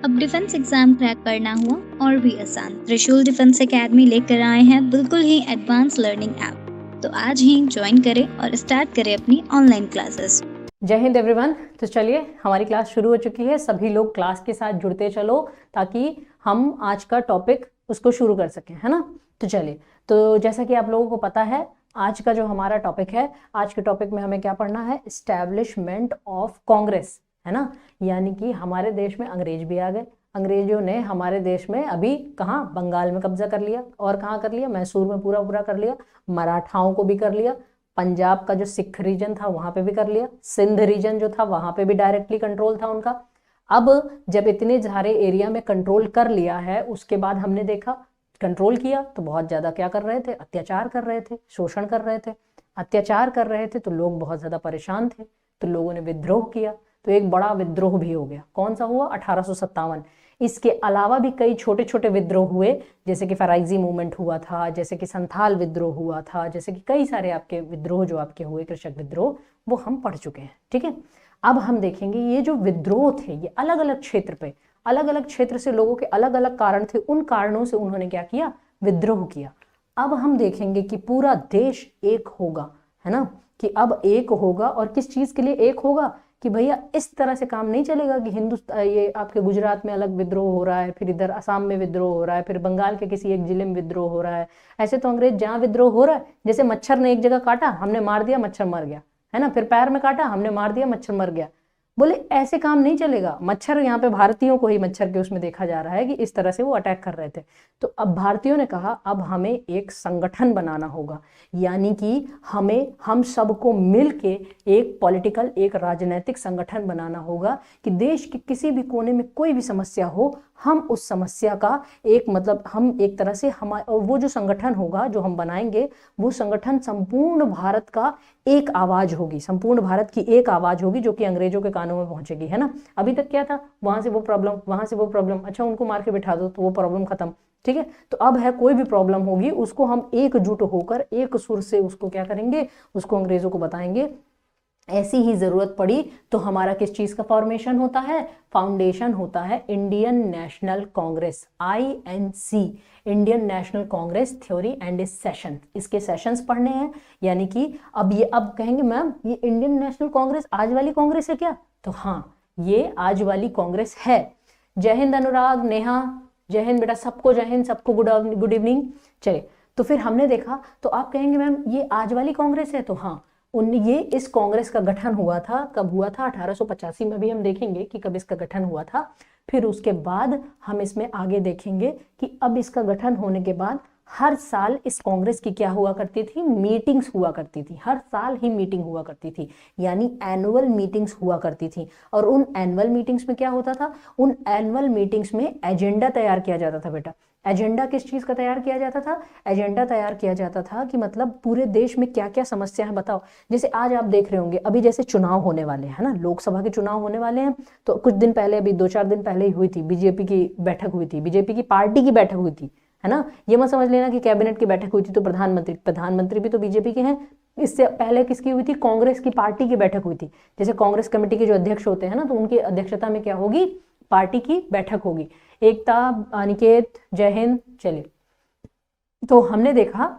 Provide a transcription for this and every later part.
अब defence exam crack करना हुआ और भी आसान। त्रिशूल डिफेंस एकेडमी लेकर आए हैं बिल्कुल ही एडवांस लर्निंग ऐप। तो आज ही ज्वाइन करें और स्टार्ट करें अपनी ऑनलाइन क्लासेस। जय हिंद एवरीवन। तो चलिए हमारी क्लास शुरू हो चुकी है। सभी लोग क्लास के साथ जुड़ते चलो ताकि हम आज का टॉपिक उसको शुरू कर सकें, है ना। तो चलिए, तो जैसा कि आप लोगों को पता है आज का जो हमारा टॉपिक है, आज के टॉपिक में हमें क्या पढ़ना है, एस्टैब्लिशमेंट ऑफ कांग्रेस, है ना। यानी कि हमारे देश में अंग्रेज भी आ गए। अंग्रेजों ने हमारे देश में अभी कहाँ, बंगाल में कब्जा कर लिया, और कहाँ कर लिया, मैसूर में पूरा पूरा कर लिया, मराठाओं को भी कर लिया, पंजाब का जो सिख रीजन था वहां पे भी कर लिया, सिंध रीजन जो था वहां पे भी डायरेक्टली कंट्रोल था उनका। अब जब इतने सारे एरिया में कंट्रोल कर लिया है, उसके बाद हमने देखा कंट्रोल किया तो बहुत ज्यादा क्या कर रहे थे, अत्याचार कर रहे थे, शोषण कर रहे थे। अत्याचार कर रहे थे तो लोग बहुत ज्यादा परेशान थे, तो लोगों ने विद्रोह किया। तो एक बड़ा विद्रोह भी हो गया। कौन सा हुआ, 1857। इसके अलावा भी कई छोटे छोटे विद्रोह हुए, जैसे कि फराइजी मूवमेंट हुआ था, जैसे कि संथाल विद्रोह हुआ था, जैसे कि कई सारे आपके विद्रोह जो आपके हुए, कृषक विद्रोह, वो हम पढ़ चुके हैं। ठीक है, अब हम देखेंगे ये जो विद्रोह थे ये अलग अलग क्षेत्र पे, अलग अलग क्षेत्र से लोगों के अलग अलग कारण थे, उन कारणों से उन्होंने क्या किया, विद्रोह किया। अब हम देखेंगे कि पूरा देश एक होगा, है ना, कि अब एक होगा। और किस चीज के लिए एक होगा, कि भैया इस तरह से काम नहीं चलेगा कि हिंदुस्तान, ये आपके गुजरात में अलग विद्रोह हो रहा है, फिर इधर असम में विद्रोह हो रहा है, फिर बंगाल के किसी एक जिले में विद्रोह हो रहा है। ऐसे तो अंग्रेज जहां विद्रोह हो रहा है, जैसे मच्छर ने एक जगह काटा, हमने मार दिया, मच्छर मर गया, है ना, फिर पैर में काटा, हमने मार दिया, मच्छर मर गया। बोले ऐसे काम नहीं चलेगा। मच्छर यहाँ पे भारतीयों को ही मच्छर के उसमें देखा जा रहा है कि इस तरह से वो अटैक कर रहे थे। तो अब भारतीयों ने कहा अब हमें एक संगठन बनाना होगा, यानी कि हम सबको मिलके एक पॉलिटिकल, एक राजनीतिक संगठन बनाना होगा कि देश के किसी भी कोने में कोई भी समस्या हो, हम उस समस्या का एक मतलब हम एक तरह से और वो जो संगठन होगा जो हम बनाएंगे, वो संगठन संपूर्ण भारत का एक आवाज होगी, संपूर्ण भारत की एक आवाज होगी जो कि अंग्रेजों के कानों में पहुंचेगी, है ना। अभी तक क्या था, वहां से वो प्रॉब्लम, वहां से वो प्रॉब्लम, अच्छा उनको मार के बिठा दो तो वो प्रॉब्लम खत्म। ठीक है, तो अब है कोई भी प्रॉब्लम होगी उसको हम एकजुट होकर एक सुर से उसको क्या करेंगे, उसको अंग्रेजों को बताएंगे। ऐसी ही जरूरत पड़ी तो हमारा किस चीज का फॉर्मेशन होता है, फाउंडेशन होता है Indian National Congress, INC, Indian National Congress theory and session. इसके सेशंस पढ़ने हैं, यानी कि अब कहेंगे मैम ये इंडियन नेशनल कांग्रेस आज वाली कांग्रेस है क्या, तो हाँ ये आज वाली कांग्रेस है। जय हिंद अनुराग, नेहा, जय हिंद बेटा, सबको जय हिंद, सबको गुड इवनिंग। चलिए, तो फिर हमने देखा, तो आप कहेंगे मैम ये आज वाली कांग्रेस है, तो हाँ ये इस कांग्रेस का गठन हुआ था, कब हुआ था, 1885 में भी हम देखेंगे कि कब इसका गठन हुआ था। फिर उसके बाद हम इसमें आगे देखेंगे कि अब इसका गठन होने के बाद हर साल इस कांग्रेस की क्या हुआ करती थी, मीटिंग्स हुआ करती थी, हर साल ही मीटिंग हुआ करती थी, यानी एनुअल मीटिंग्स हुआ करती थी। और उन एनुअल मीटिंग्स में क्या होता था, उन एनुअल मीटिंग्स में एजेंडा तैयार किया जाता था बेटा। एजेंडा किस चीज का तैयार किया जाता था, एजेंडा तैयार किया जाता था कि मतलब पूरे देश में क्या क्या समस्या है बताओ। जैसे आज आप देख रहे होंगे अभी जैसे चुनाव होने वाले हैं ना, लोकसभा के चुनाव होने वाले हैं, तो कुछ दिन पहले, अभी 2-4 दिन पहले ही हुई थी, बीजेपी की बैठक हुई थी, बीजेपी की पार्टी की बैठक हुई थी, है ना। ये मत समझ लेना कि कैबिनेट की बैठक हुई थी तो प्रधानमंत्री भी तो बीजेपी के हैं। इससे पहले किसकी हुई थी, कांग्रेस की पार्टी की बैठक हुई थी। जैसे कांग्रेस कमेटी के जो अध्यक्ष होते हैं ना, तो उनकी अध्यक्षता में क्या होगी, पार्टी की बैठक होगी। एकता, अनिकेत, जय हिंद। चलिए, तो हमने देखा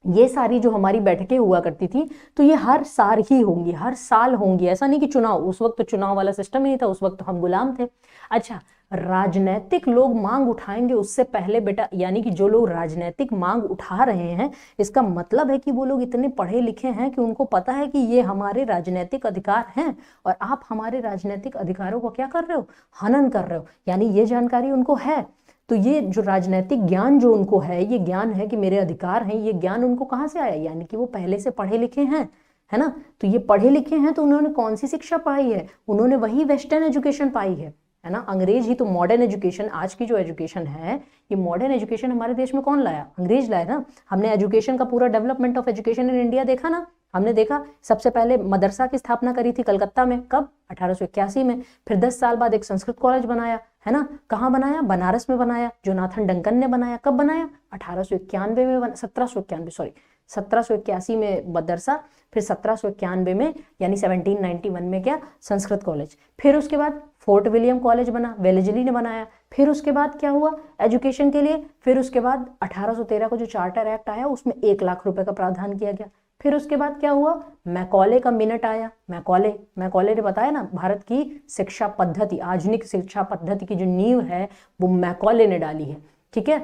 ये सारी जो हमारी बैठकें हुआ करती थी, तो ये हर साल ही होंगी, हर साल होंगी। ऐसा नहीं कि चुनाव, उस वक्त तो चुनाव वाला सिस्टम ही नहीं था, उस वक्त तो हम गुलाम थे। अच्छा, राजनीतिक लोग मांग उठाएंगे उससे पहले बेटा, यानी कि जो लोग राजनीतिक मांग उठा रहे हैं, इसका मतलब है कि वो लोग इतने पढ़े लिखे हैं कि उनको पता है कि ये हमारे राजनीतिक अधिकार हैं, और आप हमारे राजनीतिक अधिकारों को क्या कर रहे हो, हनन कर रहे हो, यानी ये जानकारी उनको है। तो ये जो राजनीतिक ज्ञान जो उनको है, ये ज्ञान है कि मेरे अधिकार हैं, ये ज्ञान उनको कहाँ से आया, यानी कि वो पहले से पढ़े लिखे हैं, है ना। तो ये पढ़े लिखे हैं तो उन्होंने कौन सी शिक्षा पाई है, उन्होंने वही वेस्टर्न एजुकेशन पाई है ना। अंग्रेज ही तो मॉडर्न एजुकेशन, आज की जो एजुकेशन है, ये मॉडर्न एजुकेशन हमारे देश में कौन लाया, अंग्रेज लाया ना। हमने एजुकेशन का पूरा development of education in India देखा ना, हमने देखा सबसे पहले मदरसा की स्थापना करी थी कलकत्ता में, कब, 1881 में। फिर 10 साल बाद एक संस्कृत कॉलेज बनाया, है ना। कहाँ बनाया, बनारस में बनाया, जोनाथन डंकन ने बनाया। कब बनाया, 1891 में, 1791, सॉरी 1781 में मदरसा, फिर 1791 में यानी 1791 में क्या, संस्कृत कॉलेज। फिर उसके बाद फोर्ट विलियम कॉलेज बना, वेलेजली ने बनाया। फिर उसके बाद क्या हुआ एजुकेशन के लिए, फिर उसके बाद 1813 को जो चार्टर एक्ट आया उसमें 1 लाख रुपए का प्रावधान किया गया। फिर उसके बाद क्या हुआ, मैकॉले का मिनट आया। मैकॉले ने बताया ना, भारत की शिक्षा पद्धति, आधुनिक शिक्षा पद्धति की जो नींव है वो मैकॉले ने डाली है, ठीक है।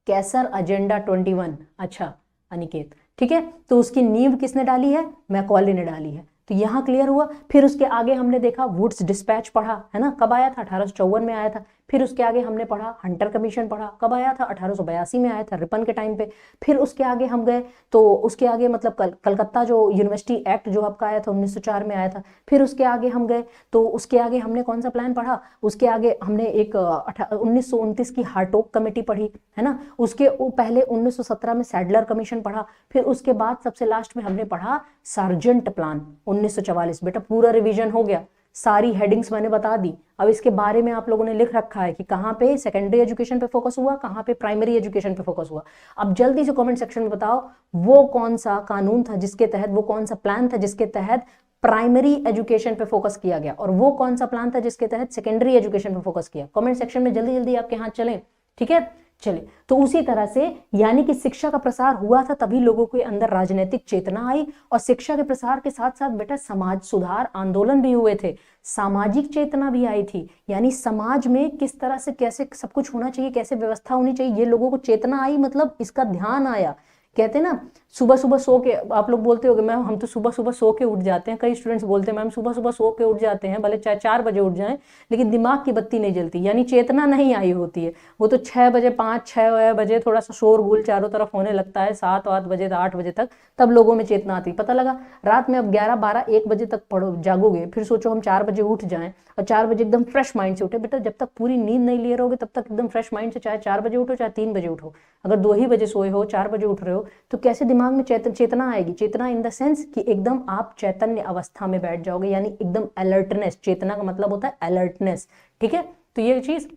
कैसर एजेंडा 21, अच्छा अनिकेत, ठीक है, तो उसकी नींव किसने डाली है, मैकॉले ने डाली है। तो यहाँ क्लियर हुआ। फिर उसके आगे हमने देखा वुड्स डिस्पैच पढ़ा, है ना, कब आया था, 1854 में आया था। फिर उसके आगे हमने पढ़ा हंटर कमीशन पढ़ा, कब आया था, 1882 में आया था, रिपन के टाइम पे। फिर उसके आगे हम गए तो उसके आगे मतलब कलकत्ता जो यूनिवर्सिटी एक्ट जो आपका आया था 1904 में आया था। फिर उसके आगे हम गए तो उसके आगे हमने कौन सा प्लान पढ़ा, उसके आगे हमने एक 1929 की हार्टोक कमेटी पढ़ी, है ना। उसके पहले 1917 में सैडलर कमीशन पढ़ा। फिर उसके बाद सबसे लास्ट में हमने पढ़ा सार्जेंट प्लान 1944। बेटा पूरा रिवीजन हो गया, सारी हेडिंग्स मैंने बता दी। अब इसके बारे में आप लोगों ने लिख रखा है कि कहाँ पे सेकेंडरी एजुकेशन पे फोकस हुआ, कहाँ पे प्राइमरी एजुकेशन पे फोकस हुआ। अब जल्दी से कमेंट सेक्शन में बताओ वो कौन सा कानून था जिसके तहत, वो कौन सा प्लान था जिसके तहत प्राइमरी एजुकेशन पे फोकस किया गया, और वो कौन सा प्लान था जिसके तहत सेकेंडरी एजुकेशन पे फोकस किया। कमेंट सेक्शन में जल्दी जल्दी आपके हाथ चलें, ठीक है। चलिए, तो उसी तरह से यानी कि शिक्षा का प्रसार हुआ था तभी लोगों के अंदर राजनीतिक चेतना आई, और शिक्षा के प्रसार के साथ साथ बेटा समाज सुधार आंदोलन भी हुए थे, सामाजिक चेतना भी आई थी। यानी समाज में किस तरह से कैसे सब कुछ होना चाहिए, कैसे व्यवस्था होनी चाहिए, ये लोगों को चेतना आई, मतलब इसका ध्यान आया। कहते हैं ना सुबह सुबह सो के, आप लोग बोलते होगे मैम हम तो सुबह सुबह सो के उठ जाते हैं, कई स्टूडेंट्स बोलते हैं मैम सुबह सुबह सो के उठ जाते हैं, भले चाहे 4 बजे उठ जाएं लेकिन दिमाग की बत्ती नहीं जलती, यानी चेतना नहीं आई होती है। वो तो 6 बजे 5-6 बजे थोड़ा सा शोरगुल चारों तरफ होने लगता है, 7-8 बजे 8 बजे तक, तब लोगों में चेतना आती। पता लगा रात में अब 11-12-1 बजे तक पढ़ो जागोगे, फिर सोचो हम 4 बजे उठ जाएं और 4 बजे एकदम फ्रेश माइंड से उठे। बेटा जब तक पूरी नींद नहीं ले रहोगे तब तक एकदम फ्रेश माइंड से चाहे 4 बजे उठो चाहे 3 बजे उठो, अगर 2 ही बजे सोए हो 4 बजे उठ रहे हो तो कैसे दिमाग में चेतना आएगी। चेतना इन द सेंस कि एकदम आप चैतन्य अवस्था में बैठ जाओगे, यानी एकदम अलर्टनेस। चेतना का मतलब होता है अलर्टनेस, ठीक है। तो ये चीज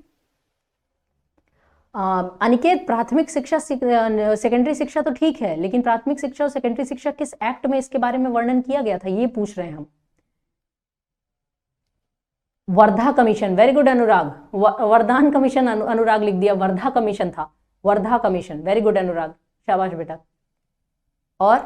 अनिकेत, प्राथमिक शिक्षा सेकेंडरी शिक्षा तो ठीक है, लेकिन प्राथमिक शिक्षा और सेकेंडरी शिक्षा किस एक्ट में इसके बारे में वर्णन किया गया था ये पूछ रहे हैं हम। वर्धा कमीशन, वेरी गुड अनुराग। वरदान कमीशन अनुराग लिख दिया, वर्धा कमीशन था, वर्धा कमीशन, वेरी गुड अनुराग, शाबाश बेटा। और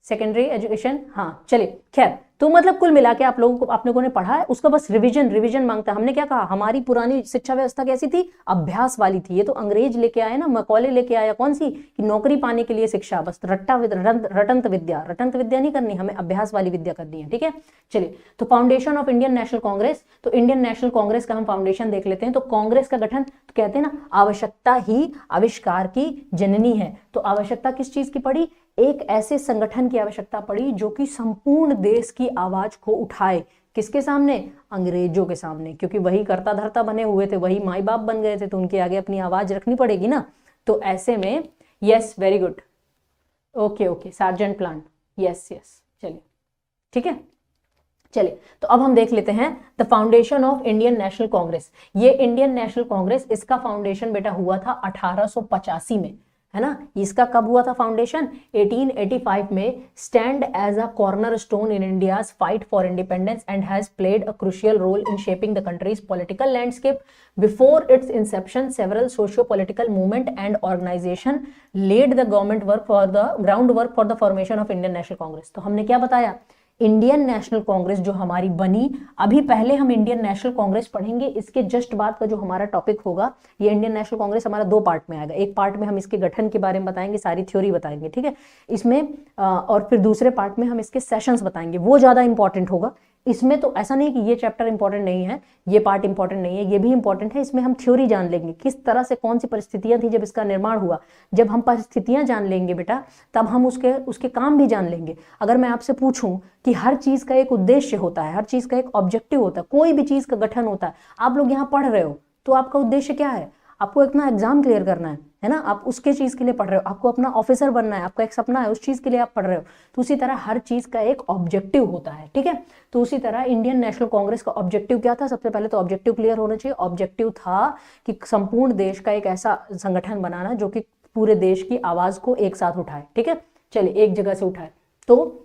सेकेंडरी एजुकेशन, हाँ चलिए खैर, तो मतलब कुल मिला के आप लोगों ने पढ़ा है, उसका बस रिवीजन मांगता है। हमने क्या कहा, हमारी पुरानी शिक्षा व्यवस्था कैसी थी, अभ्यास वाली थी। ये तो अंग्रेज लेके आए ना, मैकॉले लेके आया, कौन सी, कि नौकरी पाने के लिए शिक्षा, बस रटंत विद्या नहीं करनी, हमें अभ्यास वाली विद्या करनी है, ठीक है। चलिए, तो foundation of Indian National Congress, तो इंडियन नेशनल कांग्रेस का हम फाउंडेशन देख लेते हैं। तो कांग्रेस का गठन, तो कहते हैं ना आवश्यकता ही आविष्कार की जननी है। तो आवश्यकता किस चीज की पड़ी, एक ऐसे संगठन की आवश्यकता पड़ी जो कि संपूर्ण देश की आवाज को उठाए, किसके सामने, अंग्रेजों के सामने, क्योंकि वही कर्ता धर्ता बने हुए थे, वही माई बाप बन गए थे, तो उनके आगे अपनी आवाज रखनी पड़ेगी ना। तो ऐसे में yes, very good, okay sergeant plan, yes, चलिए ठीक है। चलिए, तो अब हम देख लेते हैं the foundation of Indian National Congress. ये इंडियन नेशनल कांग्रेस, इसका फाउंडेशन बेटा हुआ था 1885 में, है ना। इसका कब हुआ था फाउंडेशन, 1885 में। Stand as a corner stone in India's fight for independence and has played a crucial role in shaping the country's political landscape. Before its inception several socio political movement and organisation led the government work for the ground work for the formation of Indian National Congress. तो हमने क्या बताया, Indian National Congress जो हमारी बनी, अभी पहले हम इंडियन नेशनल कांग्रेस पढ़ेंगे, इसके जस्ट बाद का जो हमारा टॉपिक होगा, ये इंडियन नेशनल कांग्रेस हमारा 2 पार्ट में आएगा। एक पार्ट में हम इसके गठन के बारे में बताएंगे, सारी थ्योरी बताएंगे, ठीक है, इसमें और फिर दूसरे पार्ट में हम इसके सेशंस बताएंगे, वो ज्यादा इंपॉर्टेंट होगा। इसमें तो ऐसा नहीं कि ये चैप्टर इंपॉर्टेंट नहीं है, ये पार्ट इंपॉर्टेंट नहीं है, ये भी इंपॉर्टेंट है। इसमें हम थ्योरी जान लेंगे, किस तरह से कौन सी परिस्थितियां थी जब इसका निर्माण हुआ। जब हम परिस्थितियां जान लेंगे बेटा, तब हम उसके काम भी जान लेंगे। अगर मैं आपसे पूछूं कि हर चीज का एक उद्देश्य होता है, हर चीज का एक ऑब्जेक्टिव होता है, कोई भी चीज का गठन होता है, आप लोग यहाँ पढ़ रहे हो तो आपका उद्देश्य क्या है, आपको अपना एग्जाम क्लियर करना है ना, आप उसके चीज के लिए पढ़ रहे हो, आपको अपना ऑफिसर बनना है, आपका एक सपना है, उस चीज के लिए आप पढ़ रहे हो। तो उसी तरह हर चीज का एक ऑब्जेक्टिव होता है, ठीक है। तो उसी तरह इंडियन नेशनल कांग्रेस का ऑब्जेक्टिव क्या था, सबसे पहले तो ऑब्जेक्टिव क्लियर होना चाहिए। ऑब्जेक्टिव था कि संपूर्ण देश का एक ऐसा संगठन बनाना जो कि पूरे देश की आवाज को एक साथ उठाए, ठीक है, चलिए एक जगह से उठाए। तो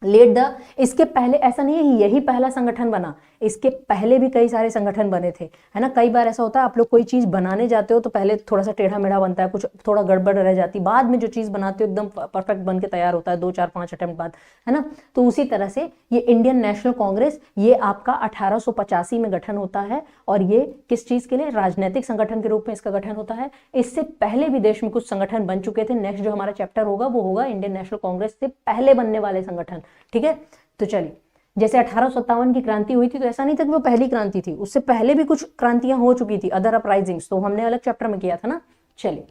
लेट द, इसके पहले ऐसा नहीं है यही पहला संगठन बना, इसके पहले भी कई सारे संगठन बने थे, है ना। कई बार ऐसा होता है आप लोग कोई चीज बनाने जाते हो तो पहले थोड़ा सा टेढ़ा मेढ़ा बनता है, कुछ थोड़ा गड़बड़ रह जाती, बाद में जो चीज बनाते हो एकदम परफेक्ट बन के तैयार होता है 2 4 5 अटेम्प्ट बाद, है ना। तो उसी तरह से ये इंडियन नेशनल कांग्रेस, ये आपका 1885 में गठन होता है, और ये किस चीज के लिए, राजनीतिक संगठन के रूप में इसका गठन होता है। इससे पहले भी देश में कुछ संगठन बन चुके थे। नेक्स्ट जो हमारा चैप्टर होगा वो होगा इंडियन नेशनल कांग्रेस से पहले बनने वाले संगठन, ठीक है। तो चलिए, जैसे 1857 की क्रांति हुई थी तो ऐसा नहीं था कि वो पहली क्रांति थी, उससे पहले भी कुछ क्रांतियां हो चुकी थी, अदर अपराइजिंग्स, तो हमने अलग चैप्टर में किया था ना। चलिए,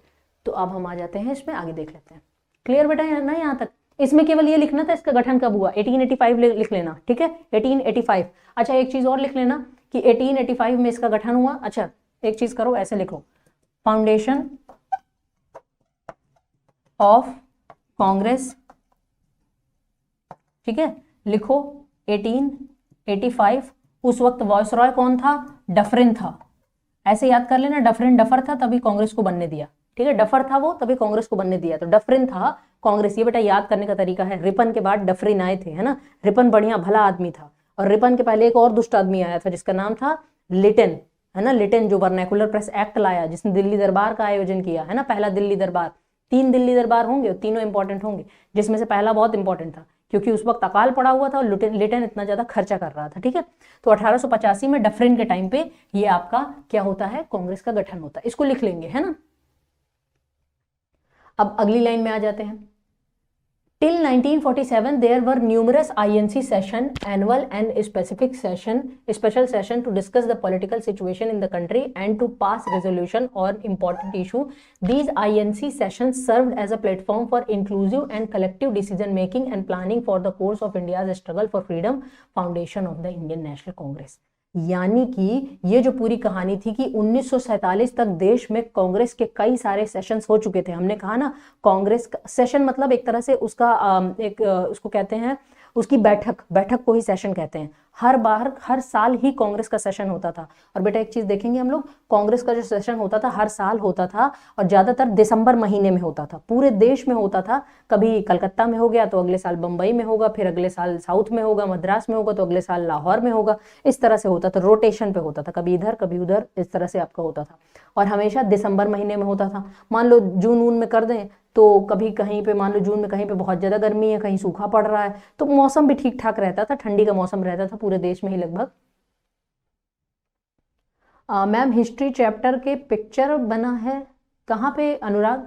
तो अब हम आ जाते हैं इसमें, आगे देख लेते हैं। क्लियर बेटा ना यहाँ तक? इसमें केवल ये लिखना था इसका गठन कब हुआ, 1885 लिख लेना, ठीक है, 1885। अच्छा, एक चीज और लिख लेना कि 1885 में इसका गठन हुआ। अच्छा, एक चीज करो, ऐसे लिखो, फाउंडेशन ऑफ कांग्रेस, ठीक है, लिखो 1885। उस वक्त वायसरॉय कौन था, डफरिन था, ऐसे याद कर लेना, डफरिन डफर था तभी कांग्रेस को बनने दिया, ठीक है, डफर था वो तभी कांग्रेस को बनने दिया, तो डफरिन था कांग्रेस। ये बेटा याद करने का तरीका है, रिपन के बाद डफरिन आए थे, है ना। रिपन बढ़िया भला आदमी था, और रिपन के पहले एक और दुष्ट आदमी आया था जिसका नाम था लिटन, है ना। लिटन जो वर्नैकुलर प्रेस एक्ट लाया, जिसने दिल्ली दरबार का आयोजन किया, है ना, पहला दिल्ली दरबार। 3 दिल्ली दरबार होंगे, तीनों इंपॉर्टेंट होंगे, जिसमें से पहला बहुत इंपॉर्टेंट था क्योंकि उस वक्त अकाल पड़ा हुआ था और लिटन इतना ज्यादा खर्चा कर रहा था, ठीक है। तो 1885 में डफरिन के टाइम पे ये आपका क्या होता है, कांग्रेस का गठन होता है, इसको लिख लेंगे, है ना। अब अगली लाइन में आ जाते हैं। Till 1947, there were numerous INC session, annual and special session to discuss the political situation in the country and to pass resolution on important issue. These INC sessions served as a platform for inclusive and collective decision making and planning for the course of India's struggle for freedom, foundation of the Indian National Congress. यानी कि ये जो पूरी कहानी थी कि 1947 तक देश में कांग्रेस के कई सारे सेशंस हो चुके थे। हमने कहा ना, कांग्रेस सेशन मतलब एक तरह से उसका उसको कहते हैं, उसकी बैठक को ही सेशन कहते हैं। हर साल ही कांग्रेस का सेशन होता था। और बेटा एक चीज देखेंगे हम लोग, कांग्रेस का जो सेशन होता था हर साल होता था, और ज्यादातर दिसंबर महीने में होता था, पूरे देश में होता था। कभी कलकत्ता में हो गया तो अगले साल बंबई में होगा, फिर अगले साल साउथ में होगा, मद्रास में होगा तो अगले साल लाहौर में होगा, इस तरह से होता था, रोटेशन पे होता था, कभी इधर कभी उधर, इस तरह से आपका होता था। और हमेशा दिसंबर महीने में होता था। मान लो जून वून में कर दें तो कभी कहीं पे, मान लो जून में कहीं पे बहुत ज्यादा गर्मी है, कहीं सूखा पड़ रहा है, तो मौसम भी ठीक ठाक रहता था, ठंडी का मौसम रहता था पूरे देश में ही लगभग। मैम हिस्ट्री चैप्टर के पिक्चर बना है कहाँ पे अनुराग?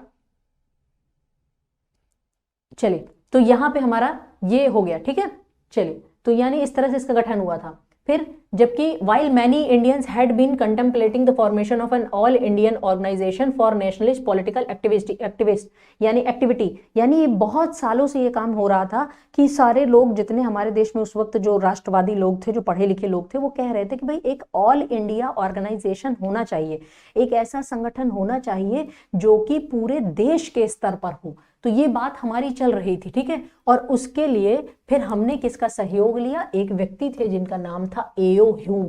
चलिए, तो यहाँ पे हमारा ये हो गया, ठीक है। चलिए, तो यानी इस तरह से इसका गठन हुआ था। फिर जबकि while many Indians had been contemplating the formation of an all Indian organization for nationalist political activist यानी एक्टिविटी, यानी ये बहुत सालों से ये काम हो रहा था कि सारे लोग जितने हमारे देश में उस वक्त जो राष्ट्रवादी लोग थे, जो पढ़े लिखे लोग थे, वो कह रहे थे कि भाई एक ऑल इंडिया ऑर्गेनाइजेशन होना चाहिए, एक ऐसा संगठन होना चाहिए जो कि पूरे देश के स्तर पर हो। तो ये बात हमारी चल रही थी, ठीक है। और उसके लिए फिर हमने किसका सहयोग लिया? एक व्यक्ति थे जिनका नाम था एओ ह्यूम।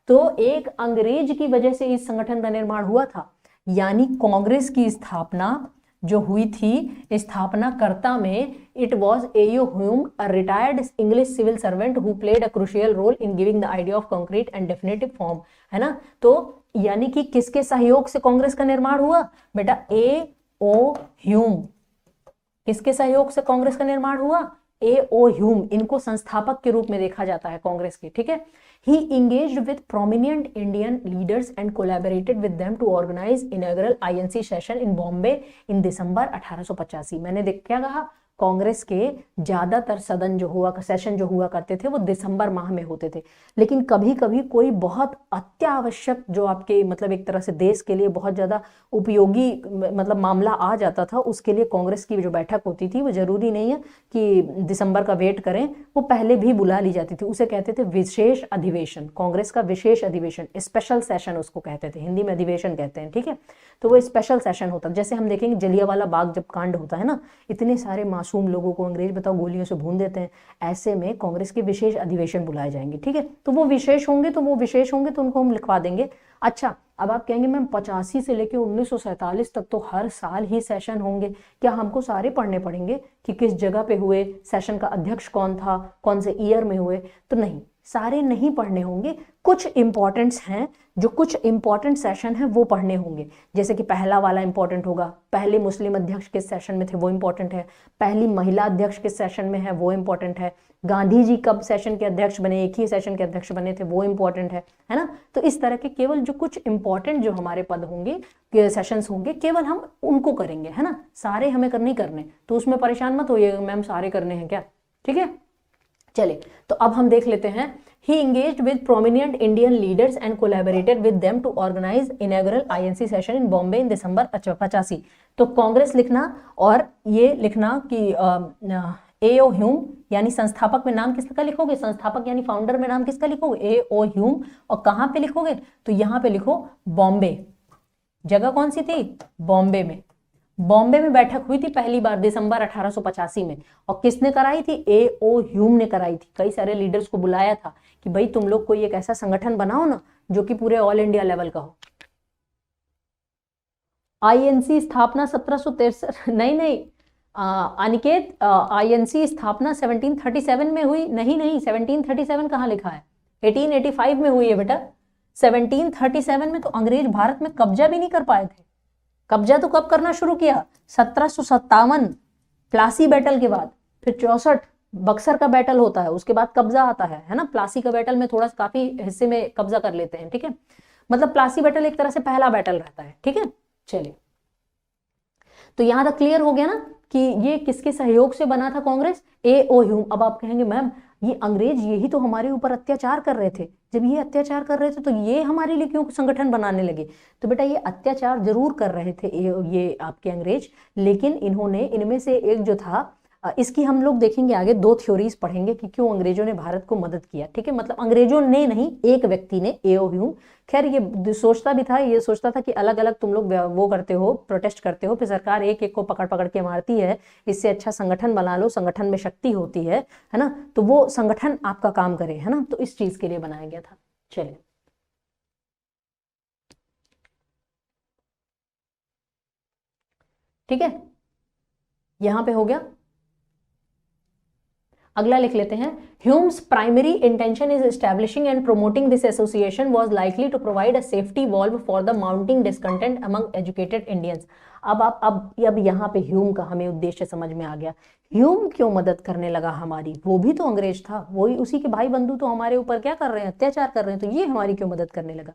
तो एक अंग्रेज की वजह से इस संगठन का निर्माण हुआ था, यानी कांग्रेस की स्थापना जो हुई थी, स्थापनाकर्ता में it was A O Hume, a retired English civil servant who played a crucial role in giving the idea of concrete and definitive form, है ना। तो यानी कि किसके सहयोग से कांग्रेस का निर्माण हुआ बेटा? एओ ह्यूम। किसके सहयोग से कांग्रेस का निर्माण हुआ? एओ ह्यूम। इनको संस्थापक के रूप में देखा जाता है कांग्रेस के, ठीक है। He engaged with prominent Indian leaders and collaborated with them to organize inaugural INC session in Bombay in December 1885। मैंने क्या कहा? कांग्रेस के ज्यादातर सेशन जो हुआ करते थे वो दिसंबर माह में होते थे, लेकिन कभी कभी कोई बहुत अत्यावश्यक जो आपके मतलब एक तरह से देश के लिए बहुत ज्यादा उपयोगी मतलब मामला आ जाता था, उसके लिए कांग्रेस की जो बैठक होती थी वो जरूरी नहीं है कि दिसंबर का वेट करें, वो पहले भी बुला ली जाती थी। उसे कहते थे विशेष अधिवेशन, कांग्रेस का विशेष अधिवेशन, स्पेशल सेशन उसको कहते थे, हिंदी में अधिवेशन कहते हैं, ठीक है। तो वो स्पेशल सेशन होता, जैसे हम देखेंगे जलियांवाला बाग जब कांड होता है ना, इतने सारे मासूम लोगों को अंग्रेज बताओ गोलियों से भून देते हैं। ऐसे में कांग्रेस के विशेष अधिवेशन बुलाए जाएंगे, ठीक है। तो वो विशेष होंगे तो उनको हम लिखवा देंगे। अच्छा, अब आप कहेंगे मैम 85 से लेकर 1947 तक तो हर साल ही सेशन होंगे, क्या हमको सारे पढ़ने पड़ेंगे कि किस जगह पे हुए, सेशन का अध्यक्ष कौन था, कौन से ईयर में हुए? तो नहीं, सारे नहीं पढ़ने होंगे। कुछ इंपॉर्टेंट्स हैं, जो कुछ इंपॉर्टेंट सेशन है वो पढ़ने होंगे। जैसे कि पहला वाला इंपॉर्टेंट होगा, पहले मुस्लिम अध्यक्ष किस सेशन में थे वो इंपॉर्टेंट है, पहली महिला अध्यक्ष किस सेशन में है वो इंपॉर्टेंट है, गांधी जी कब सेशन के अध्यक्ष बने, एक ही सेशन के अध्यक्ष बने थे वो इंपॉर्टेंट है ना। तो इस तरह के केवल जो कुछ इंपॉर्टेंट जो हमारे पद होंगे, सेशंस होंगे, केवल हम उनको करेंगे, है ना। सारे हमें नहीं करने, तो उसमें परेशान मत होइएगा मैम सारे करने हैं क्या, ठीक है। चलिए, तो अब हम देख लेते हैं। He engaged with prominent Indian leaders and collaborated with them to organize inaugural INC session in Bombay in December 85। तो कांग्रेस लिखना और ये लिखना कि A.O. ह्यूम यानी संस्थापक में नाम किसका लिखोगे, संस्थापक यानी फाउंडर में नाम किसका लिखोगे, A.O. ह्यूम। और कहाँ पे लिखोगे, तो यहाँ पे लिखो बॉम्बे। जगह कौन सी थी, बॉम्बे में। बॉम्बे में बैठक हुई थी पहली बार दिसंबर 1885 में, और किसने कराई थी, A.O. ह्यूम ने कराई थी। कई सारे लीडर्स को बुलाया था कि भाई तुम लोग कोई एक ऐसा संगठन बनाओ ना जो कि पूरे ऑल इंडिया लेवल का हो। INC स्थापना 1763 नहीं अनिकेत, INC स्थापना 1737 में हुई। नहीं 1737 कहाँ लिखा है, 1885 में हुई है बेटा। 1737 में तो अंग्रेज भारत में कब्जा भी नहीं कर पाए थे। कब्जा तो कब करना शुरू किया, 1757 प्लासी बैटल के बाद, फिर 64 बक्सर का बैटल होता है, उसके बाद कब्जा आता है ना। प्लासी का बैटल में थोड़ा सा काफी हिस्से में कब्जा कर लेते हैं, ठीक है। मतलब प्लासी बैटल एक तरह से पहला बैटल रहता है, ठीक है। चलिए, तो यहां तक क्लियर हो गया ना कि ये किसके सहयोग से बना था कांग्रेस, A.O. ह्यूम। अब आप कहेंगे मैम ये अंग्रेज यही तो हमारे ऊपर अत्याचार कर रहे थे, जब ये अत्याचार कर रहे थे तो ये हमारे लिए क्यों संगठन बनाने लगे। तो बेटा ये अत्याचार जरूर कर रहे थे ये आपके अंग्रेज, लेकिन इन्होंने इनमें से एक जो था, इसकी हम लोग देखेंगे आगे, दो थ्योरीज पढ़ेंगे कि क्यों अंग्रेजों ने भारत को मदद किया, ठीक है। मतलब अंग्रेजों ने नहीं, एक व्यक्ति ने, A.O. ह्यूम। खैर ये सोचता भी था, ये सोचता था कि अलग अलग तुम लोग वो करते हो, प्रोटेस्ट करते हो, फिर सरकार एक एक को पकड़ पकड़ के मारती है, इससे अच्छा संगठन बना लो, संगठन में शक्ति होती है ना, तो वो संगठन आपका काम करे, है ना। तो इस चीज के लिए बनाया गया था। चलिए, ठीक है, यहां पे हो गया। अगला लिख लेते हैं, Hume's primary intention is establishing and promoting this association was likely to provide a safety valve for the mounting discontent among educated Indians. अब यहाँ पे ह्यूम का हमें उद्देश्य समझ में आ गया। ह्यूम क्यों मदद करने लगा हमारी, वो भी तो अंग्रेज था, वही उसी के भाई बंधु तो हमारे ऊपर क्या कर रहे हैं, अत्याचार कर रहे हैं, तो ये हमारी क्यों मदद करने लगा।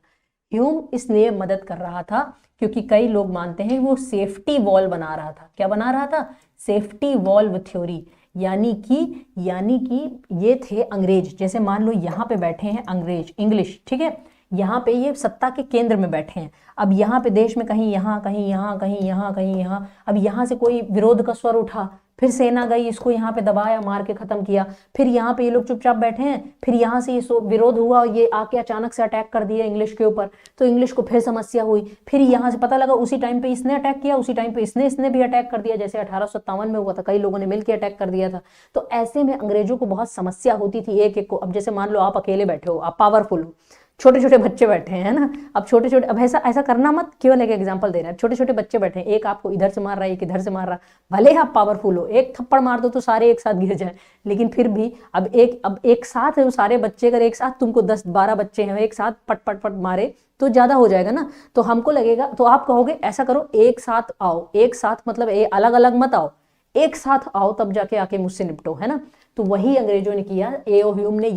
ह्यूम इसलिए मदद कर रहा था क्योंकि कई लोग मानते हैं वो सेफ्टी वॉल बना रहा था। क्या बना रहा था, सेफ्टी वॉल्व थ्योरी। यानी कि ये थे अंग्रेज, जैसे मान लो यहाँ पे बैठे हैं अंग्रेज, इंग्लिश, ठीक है, यहाँ पे ये सत्ता के केंद्र में बैठे हैं। अब यहाँ पे देश में कहीं यहाँ, कहीं यहाँ, कहीं यहाँ, कहीं यहाँ, अब यहाँ से कोई विरोध का स्वर उठा, फिर सेना गई, इसको यहाँ पे दबाया, मार के खत्म किया, फिर यहाँ पे ये लोग चुपचाप बैठे हैं, फिर यहाँ से ये विरोध हुआ और ये आके अचानक से अटैक कर दिया इंग्लिश के ऊपर, तो इंग्लिश को फिर समस्या हुई, फिर यहाँ से पता लगा उसी टाइम पे इसने अटैक किया, उसी टाइम पे इसने भी अटैक कर दिया, जैसे 1857 में हुआ था, कई लोगों ने मिलकर अटैक कर दिया था। तो ऐसे में अंग्रेजों को बहुत समस्या होती थी एक एक को। अब जैसे मान लो आप अकेले बैठे हो, आप पावरफुल हो, छोटे छोटे बच्चे बैठे हैं ना, अब छोटे छोटे, अब ऐसा करना मत, केवल एक एग्जांपल दे रहे हैं, छोटे छोटे बच्चे बैठे हैं, एक आपको इधर से मार रहा है, एक इधर से मार रहा है, भले आप पावरफुल हो, एक थप्पड़ मार दो तो सारे एक साथ गिर जाए, लेकिन फिर भी अब एक साथ है वो सारे बच्चे, अगर एक साथ तुमको 10-12 बच्चे हैं, एक साथ पट पट पट मारे तो ज्यादा हो जाएगा ना, तो हमको लगेगा, तो आप कहोगे ऐसा करो, एक साथ आओ, एक साथ मतलब अलग अलग मत आओ, एक साथ आओ, तब जाके आके मुझसे निपटो, है ना। तो वही अंग्रेजों ने किया। A.O. ह्यूम ने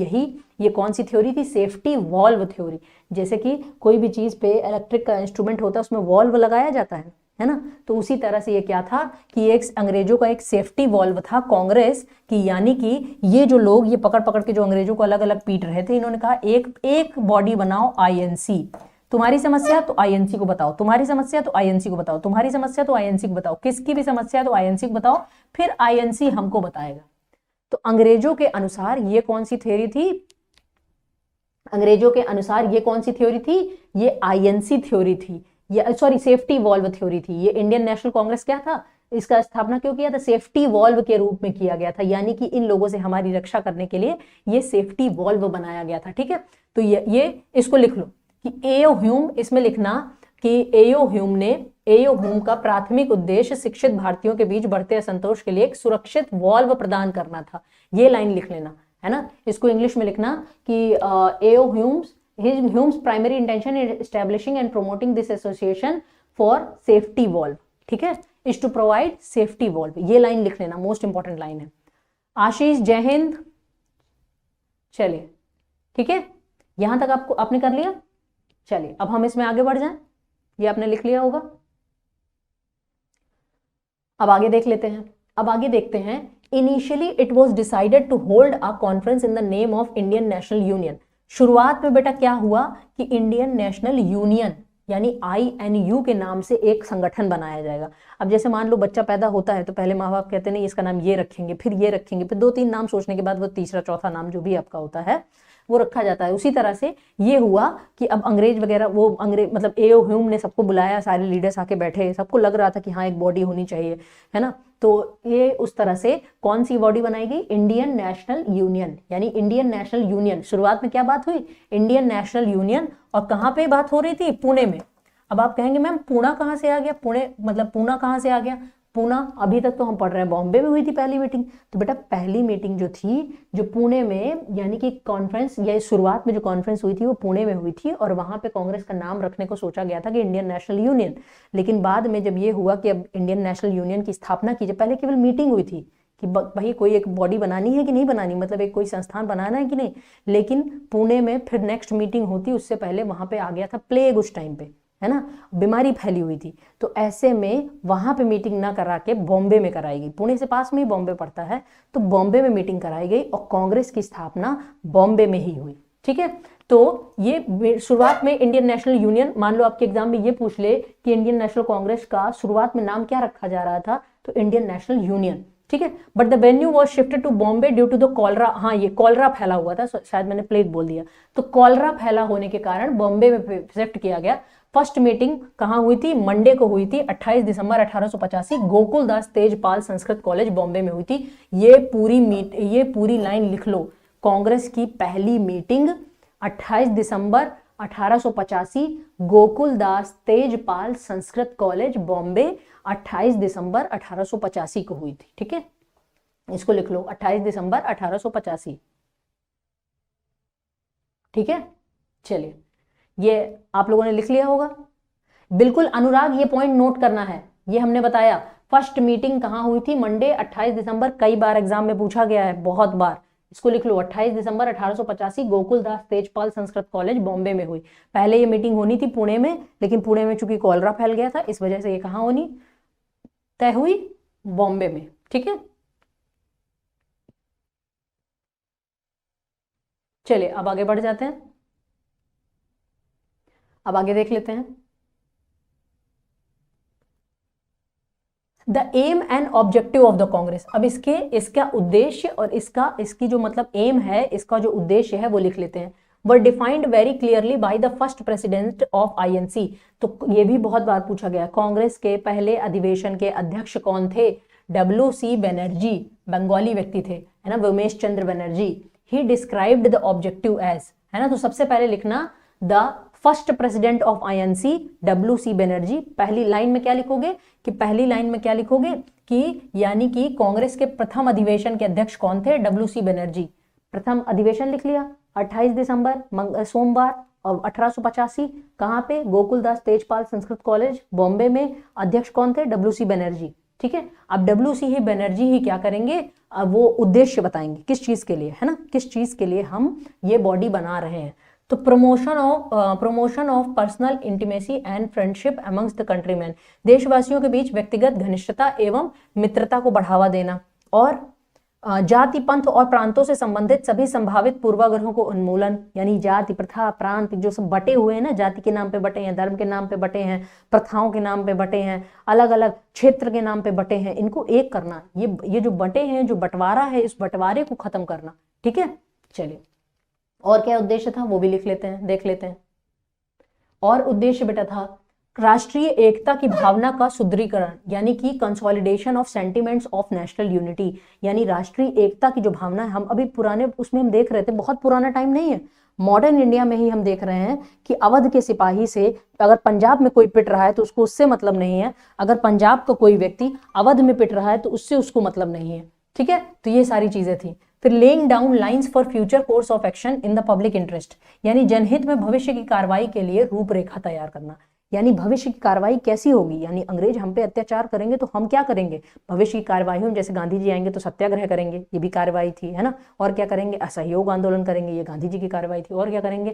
ये कौन सी थ्योरी थी, सेफ्टी वॉल्व थ्योरी। जैसे कि कोई भी चीज पे इलेक्ट्रिक का इंस्ट्रूमेंट होता है उसमें वॉल्व लगाया जाता है ना, तो उसी तरह से ये क्या था कि एक अंग्रेजों का एक सेफ्टी वॉल्व था कांग्रेस की, यानी कि ये जो लोग ये पकड़ पकड़ के जो अंग्रेजों को अलग अलग पीट रहे थे, इन्होंने कहा एक बॉडी बनाओ INC, तुम्हारी समस्या तो INC को बताओ, तुम्हारी समस्या तो INC को बताओ, तुम्हारी समस्या तो INC को बताओ, किसकी भी समस्या तो INC को बताओ, फिर INC हमको बताएगा। तो अंग्रेजों के अनुसार ये कौन सी थ्योरी थी, अंग्रेजों के अनुसार ये कौन सी थ्योरी थी, ये INC थ्योरी थी, ये सॉरी सेफ्टी वॉल्व थ्योरी थी। ये इंडियन नेशनल कांग्रेस क्या था, इसका स्थापना क्यों किया था? सेफ्टी वॉल्व के रूप में किया गया था, यानी कि इन लोगों से हमारी रक्षा करने के लिए ये सेफ्टी वॉल्व बनाया गया था। ठीक है, तो ये इसको लिख लो कि एओ ह्यूम, इसमें लिखना कि एओ ह्यूम का प्राथमिक उद्देश्य शिक्षित भारतीयों के बीच बढ़ते असंतोष के लिए एक सुरक्षित वॉल्व प्रदान करना था। ये लाइन लिख लेना, है ना। इसको इंग्लिश में लिखना कि A O Hume's primary intention in establishing and promoting this association for safety valve, ठीक है, is to provide safety valve. ये लाइन लिख लेना, मोस्ट इंपॉर्टेंट लाइन है। आशीष, जय हिंद। चलिए, ठीक है, यहां तक आपने कर लिया। चलिए, अब हम इसमें आगे बढ़ जाएं। ये आपने लिख लिया होगा। अब आगे देख लेते हैं। अब आगे देखते हैं, initially it was decided to hold a conference in the name of Indian National Union. शुरुआत में बेटा क्या हुआ कि इंडियन नेशनल यूनियन यानी INU के नाम से एक संगठन बनाया जाएगा। अब जैसे मान लो बच्चा पैदा होता है तो पहले माँ बाप कहते हैं नहीं इसका नाम ये रखेंगे, फिर ये रखेंगे, फिर 2-3 नाम सोचने के बाद वो तीसरा चौथा नाम जो भी आपका होता है वो रखा जाता है। उसी तरह से ये हुआ कि अब अंग्रेज वगैरह वो अंग्रेज मतलब एओ ह्यूम ने सबको बुलाया, सारे लीडर्स आके बैठे, सबको लग रहा था कि हाँ एक बॉडी होनी चाहिए, है ना। तो ये उस तरह से कौन सी बॉडी बनाई गई? इंडियन नेशनल यूनियन, यानी इंडियन नेशनल यूनियन। शुरुआत में क्या बात हुई? Indian National union. और कहाँ पे बात हो रही थी? पुणे में। अब आप कहेंगे मैम पूना कहाँ से आ गया? पुणे मतलब पूना कहाँ से आ गया? पूना अभी तक तो हम पढ़ रहे हैं बॉम्बे में हुई थी पहली मीटिंग। तो बेटा पहली मीटिंग जो थी जो पुणे में, यानी कि कॉन्फ्रेंस या शुरुआत में जो कॉन्फ्रेंस हुई थी वो पुणे में हुई थी और वहां पे कांग्रेस का नाम रखने को सोचा गया था कि इंडियन नेशनल यूनियन। लेकिन बाद में जब ये हुआ कि अब इंडियन नेशनल यूनियन की स्थापना की, जब पहले केवल मीटिंग हुई थी कि भाई कोई एक बॉडी बनानी है कि नहीं बनानी, मतलब एक कोई संस्थान बनाना है कि नहीं, लेकिन पुणे में फिर नेक्स्ट मीटिंग होती, उससे पहले वहां पे आ गया था प्लेग उस टाइम पे, है ना, बीमारी फैली हुई थी। तो ऐसे में वहां पे मीटिंग ना करा के बॉम्बे में कराई गई। पुणे से पास में ही बॉम्बे पड़ता है, तो बॉम्बे में मीटिंग कराई गई और कांग्रेस की स्थापना बॉम्बे में ही हुई। ठीक है, तो ये शुरुआत में इंडियन नेशनल यूनियन, मान लो आपके एग्जाम में ये पूछ ले कि इंडियन नेशनल कांग्रेस का शुरुआत में नाम क्या रखा जा रहा था, तो इंडियन नेशनल यूनियन। ठीक है, but the venue was shifted to Bombay due to the cholera. हाँ, ये कॉलरा फैला हुआ था, शायद मैंने प्लेग बोल दिया। तो कॉलरा फैला होने के कारण बॉम्बे में शिफ्ट किया गया। फर्स्ट मीटिंग कहाँ हुई थी? मंडे को हुई थी, 28 दिसंबर 1885 गोकुलदास तेजपाल संस्कृत कॉलेज बॉम्बे में हुई थी। ये पूरी लाइन लिख लो। कांग्रेस की पहली मीटिंग 28 दिसंबर 1885 गोकुलदास तेजपाल संस्कृत कॉलेज बॉम्बे 28 दिसंबर 1885 को हुई थी। ठीक है, इसको लिख लो 28 दिसंबर 1885। ठीक है, चलिए ये आप लोगों ने लिख लिया होगा बिल्कुल। अनुराग, ये पॉइंट नोट करना है। ये हमने बताया फर्स्ट मीटिंग कहाँ हुई थी? मंडे 28 दिसंबर। कई बार एग्जाम में पूछा गया है, बहुत बार। इसको लिख लो 28 दिसंबर 1885 गोकुलदास तेजपाल संस्कृत कॉलेज बॉम्बे में हुई। पहले ये मीटिंग होनी थी पुणे में, लेकिन पुणे में चूंकि कॉलरा फैल गया था, इस वजह से ये कहाँ होनी तय हुई? बॉम्बे में। ठीक है, चलिए अब आगे बढ़ जाते हैं। अब आगे देख लेते हैं। The aim and objective of the Congress. अब इसका उद्देश्य और इसकी जो मतलब एम है, इसका जो उद्देश्य है वो लिख लेते हैं। Were defined very clearly by the first president of INC। तो ये भी बहुत बार पूछा गया, कांग्रेस के पहले अधिवेशन के अध्यक्ष कौन थे? WC बनर्जी, बंगाली व्यक्ति थे, है ना, Umesh Chandra Banerjee. He described the objective as, है ना। तो सबसे पहले लिखना the first president of INC WC Banerjee. पहली लाइन में क्या लिखोगे कि यानी कि कांग्रेस के प्रथम अधिवेशन के अध्यक्ष कौन थे? WC बनर्जी। प्रथम अधिवेशन लिख लिया 28 दिसंबर सोमवार और 1885 कहाँ पे? गोकुलदास तेजपाल संस्कृत कॉलेज बॉम्बे में। अध्यक्ष कौन थे? WC बनर्जी। ठीक है, अब WC ही बनर्जी ही क्या करेंगे? अब वो उद्देश्य बताएंगे किस चीज के लिए, है ना, किस चीज के लिए हम ये बॉडी बना रहे हैं। तो promotion of personal intimacy and friendship amongst the countryman. देशवासियों के बीच व्यक्तिगत घनिष्ठता एवं मित्रता को बढ़ावा देना और जाति, पंथ और प्रांतों से संबंधित सभी संभावित पूर्वाग्रहों को उन्मूलन, यानी जाति, प्रथा, प्रांत जो सब बटे हुए हैं ना, जाति के नाम पे बटे हैं, धर्म के नाम पे बटे हैं, प्रथाओं के नाम पे बटे हैं, अलग अलग क्षेत्र के नाम पे बटे हैं, इनको एक करना। ये जो बटे हैं, जो बंटवारा है, इस बंटवारे को खत्म करना। ठीक है, चलिए और क्या उद्देश्य था वो भी लिख लेते हैं, देख लेते हैं। और उद्देश्य बेटा था राष्ट्रीय एकता की भावना का सुदृढ़ीकरण, यानी कि consolidation of sentiments of national unity, यानी राष्ट्रीय एकता की जो भावना है, हम अभी पुराने उसमें हम देख रहे थे, बहुत पुराना टाइम नहीं है, मॉडर्न इंडिया में ही हम देख रहे हैं कि अवध के सिपाही से अगर पंजाब में कोई पिट रहा है तो उसको उससे मतलब नहीं है, अगर पंजाब का कोई व्यक्ति अवध में पिट रहा है तो उससे उसको मतलब नहीं है, ठीक है। तो ये सारी चीजें थी। फिर laying down lines for future course of action in the public interest, यानी जनहित में भविष्य की कार्रवाई के लिए रूपरेखा तैयार करना, यानी भविष्य की कार्रवाई कैसी होगी, यानी अंग्रेज हम पे अत्याचार करेंगे तो हम क्या करेंगे, भविष्य की कार्रवाई में जैसे गांधी जी आएंगे तो सत्याग्रह करेंगे, ये भी कार्रवाई थी, है ना। और क्या करेंगे, असहयोग आंदोलन करेंगे, ये गांधी जी की कार्रवाई थी। और क्या करेंगे,